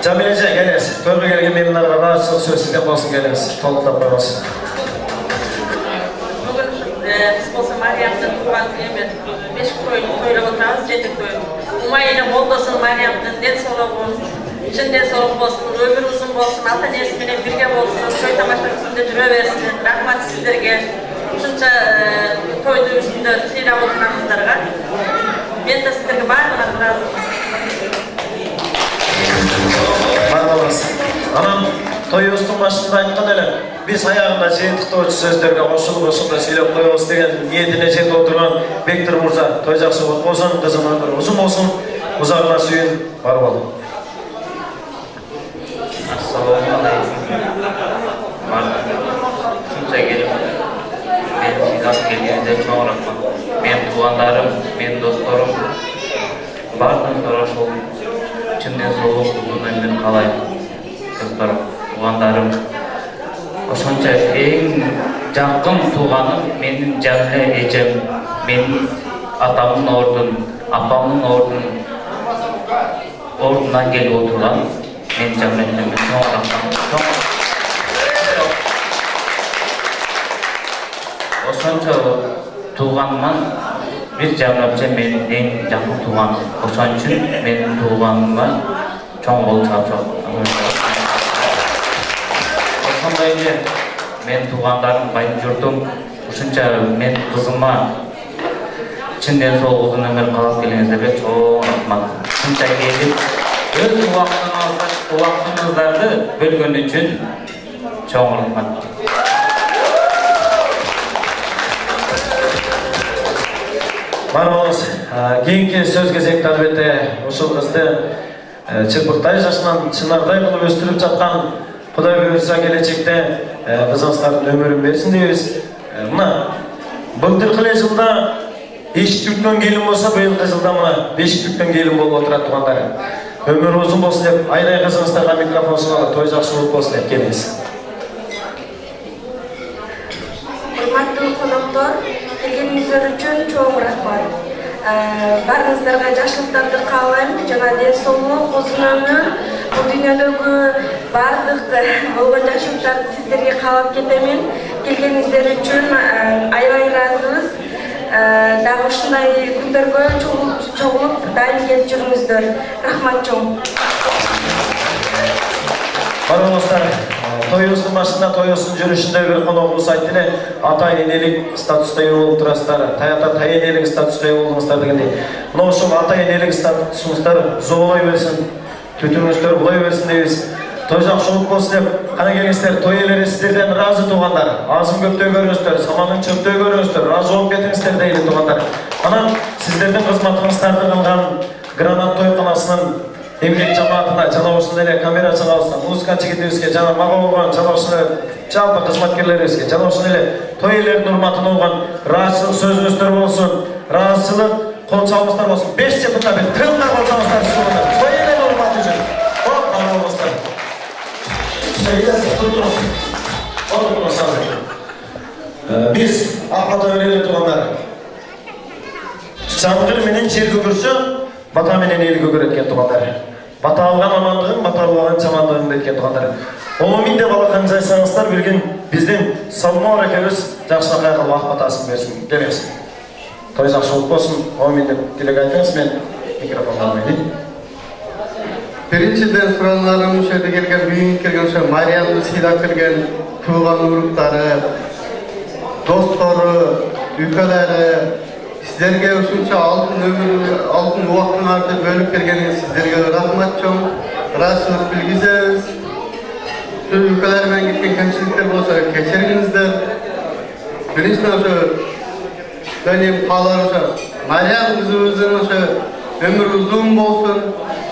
Жамилеже келіңіз, тойға келген меймандарға разышылық сөз сізден болсын келіңіз, толықтап қойыңыз. Бүгін біз болса Мариямдың туған күні 5 тойын тойлап отырамыз, 7 тойын. Умайына мол болсын, Мариямдың денсаулығы, шын денсаулық болсын, өмір ұзын болсын, ата-енесіменен бірге болсын, той тамаша үстінде жүре берсін. Рахмат сіздерге. Шынша тойды үстінде сыйлап отырғаныңыздарға. Мен де сіздерге барлығын разымын. Бар болыңыз. Анам той өстің башында айтқан әлі, біз аяғында жиынтықты сөздерге қосылып осында сөйлеп қойыңыз деген ниетіне жетіп отырған Бектур Мырза. Той жақсы болсын, қызым өмір ұзын болсын, ұзағына сүйін, бар болың. Ассалаумағалейкум. Шынша келіп, мен сыйлап келгенде чоң рахмат. Мен туғандарым, мен досторым, барлығыңызға шол чын денсаулық ұзын өмір қалаймын. Досторым, туғандарым, ошонча эң жакын туғаным менин Жамиле эжем, менин атамдын ордун, апамдын ордунан келип отурган мен Жамиле эжемге чоң рахмат. Ошончо туғаныман bir Жамиле эже менин эң жакын туғаным. Ошон үчүн менин туғаныма чоң болуп чапчок. Ошондой эле мен туғандарым, байын журтум, ушунча мен кызыма чын денсаулык узун өмүр каалап келгениңиздерге чоң рахмат. Ушунча келип, өз убактыңыздарды бөлгөн үчүн чоң рахмат. Бар болыңыз. Кейінгі сөз кезекті әлбетте ушул қызды чырпықтай жашынан чынардай қылып өстіріп жатқан Құдай бұйырса келечекте қызыңыздардың өмірін берсін дейбіз. Мына былтырғы жылда бешік түккен келін болса, биылғы жылда мына бешік түккен келін болып отырады туғандар. Өмір ұзын болсын деп, Айдай қызыңыздарға микрофон сұнады, той жақсы болып болсын деп келіңіз. келгениңиздер үчүн чоң рахмат. Барыңыздарга жакшылыктарды каалайм, жана ден соолук, узун өмүр, бул дүйнөдөгү бардык болгон жакшылыктарды сиздерге каалап кетемин. Келгениңиздер үчүн аябай ыраазыбыз. Дагы ушундай күндөргө чогулуп дайым келип жүрүңүздөр. Рахмат чоң. Барыңыздар, тоюбуздун башында тоюбуздун жүрүшүндө бир коногубуз айтты эле, ата энелик статуста ээ болуп турасыздар, таята тай энелик статуста ээ болдуңуздар дегендей. Мына ушул ата энелик статусуңуздар зоолой берсин, түтүңүздөр булай берсин дейбиз. Той жакшы болуп болсун деп, кана келиңиздер, той ээлери сиздерден ыраазы туугандар. Азын көптөй көрүңүздөр, саманын чөптөй көрүңүздөр, ыраазы болуп кетиңиздер дейли туугандар. Анан сиздердин кызматыңыздарды кылган Гранат тойканасынын эмгек жамаатына, жана ушунда эле камера чыгабызга, музыка жигитибизге, жана мага болгон жана ушундай жалпы кызматкерлерибизге, жана ушундай эле той ээлеринин урматына болгон ыраазычылык сөзүңүздөр болсун, ыраазычылык кол чабыңыздар болсун. 5 секундда бир тыңдап болсоңуздар шугунда. Той ээлеринин урматы үчүн. Оп, кана болсуңуздар. Биз апата өреле туугандар. Жамгыр менен жер көгөрсө, бата менен эл көгөрөт экен туугандар. Бата алган амандыгын, бата албаган жамандыгын дейт экен туугандар. Омин деп алакан жайсаңыздар билген биздин Салмор экебиз жакшынакай кылып ак батасын берсин демекси. Той жакшы болуп болсун. Омин деп тилек айтыңыз, мен микрофонду алмайын. Биринчиден сураналарым ушул жерде келген, үйүнгө келген ошо Мариямды сыйлап келген тууган уруктары, достору, үйкөлөрү, сиздерге ушунча алтын өмүр, алтын убактыңарды бөлүп бергениңиз сиздерге рахмат чоң. Ыраазычылык билгизебиз. Ушул үйкөлөр менен кеткен кемчиликтер болсо кечириңиздер. Биринчиден ошо менин кааларым ошо Мариям кызыбыздын ошо өмүрү узун болсун,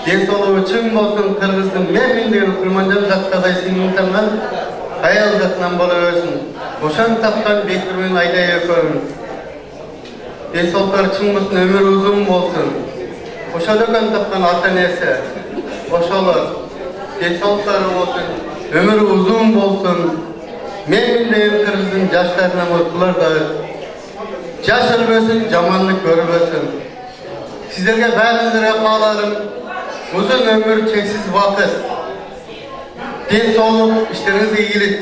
ден соолугу чың болсун, кыргыздын мен деген курманжан жактагай сиңдин тапкан аял жактан боло берсин. Ошон тапкан Бекир менен Айдай экөөм ден соолуктары чың болсун, өмүрү узун болсун. Ошол экөөм тапкан ата энеси, ошолор ден соолуктары болсун, өмүрү узун болсун. Мен деген кыргыздын жаштарынан булар да жаш өлбөсүн, жаманлык көрбөсүн. Сиздерге баарыңыздарга кааларым, узун өмүр, чексиз убакыт, ден соолук, иштериңизге ийгилик,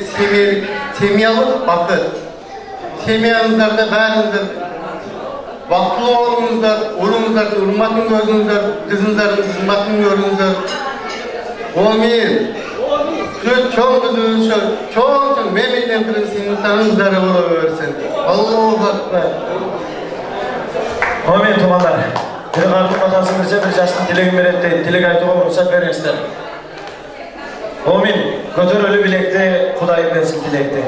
семьялык бакыт. Семьяңыздарда баарыңыздар бактылуу болуңуздар, улуңуздардын урматын көрүңүздөр, кызыңыздардын кызматын көрүңүздөр. Омин. Чоң кызыбыз, чоң мен менен кыргыз сыймыктарыңыздар боло берсин. Аллаху акбар. Омин туугандар. Бир кардын батасын берсе, бир жаштын тилегин берет дейт. Тилек айтууга уруксат бериңиздер. Омин, көтөрөлү билекти, Кудай берсин тилекти.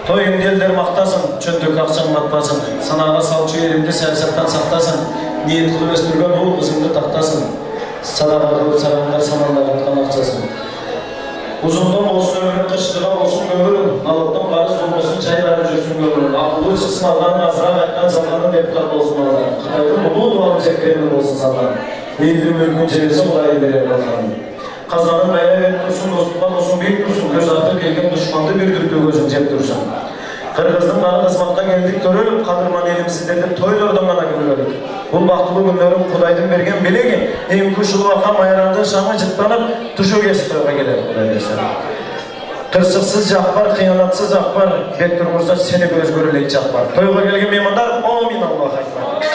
Той күнделдер мактасын, чөндүк акчаң батпасын. Санага салчу элимди саясаттан сактасын. Ниет кылып өстүргөн уул кызыңды тактасын. Садака кылып сараңдар саманда каткан акчасын. Uzundan olsun ömrün, kışlığa olsun ömrün, alıptan karız olmasın, çayları cürsün ömrün. Akıllı çıksın Allah'ın azrağı ayaktan sallanın deputat olsun Allah'ın. Kıtaydın ulu duanı çekremin olsun sallanın. Eğilim ülkün çevirisi olayı verir Allah'ın. Kazanın ayağı verin dursun, dostluktan olsun, büyük dursun. Göz artık gelgen düşmandı bir dürtü gözün cep dursun. Kırgızdın bana kızmakta geldik görülüp, kadırman elim sizlerden toylardan bana görülüp. Bu baktılı günlerim Kuday'dan bergen bilegi, hem kuşulu bakan mayarandı şamı cıtlanıp, tuşu geçip toyga gelir Kuday dersen. Tırsıksız jakbar, kıyanatsız jakbar, Bektir Mursa seni göz görülek jakbar. Toyga gelgen meymanlar, amin Allah'a ekber.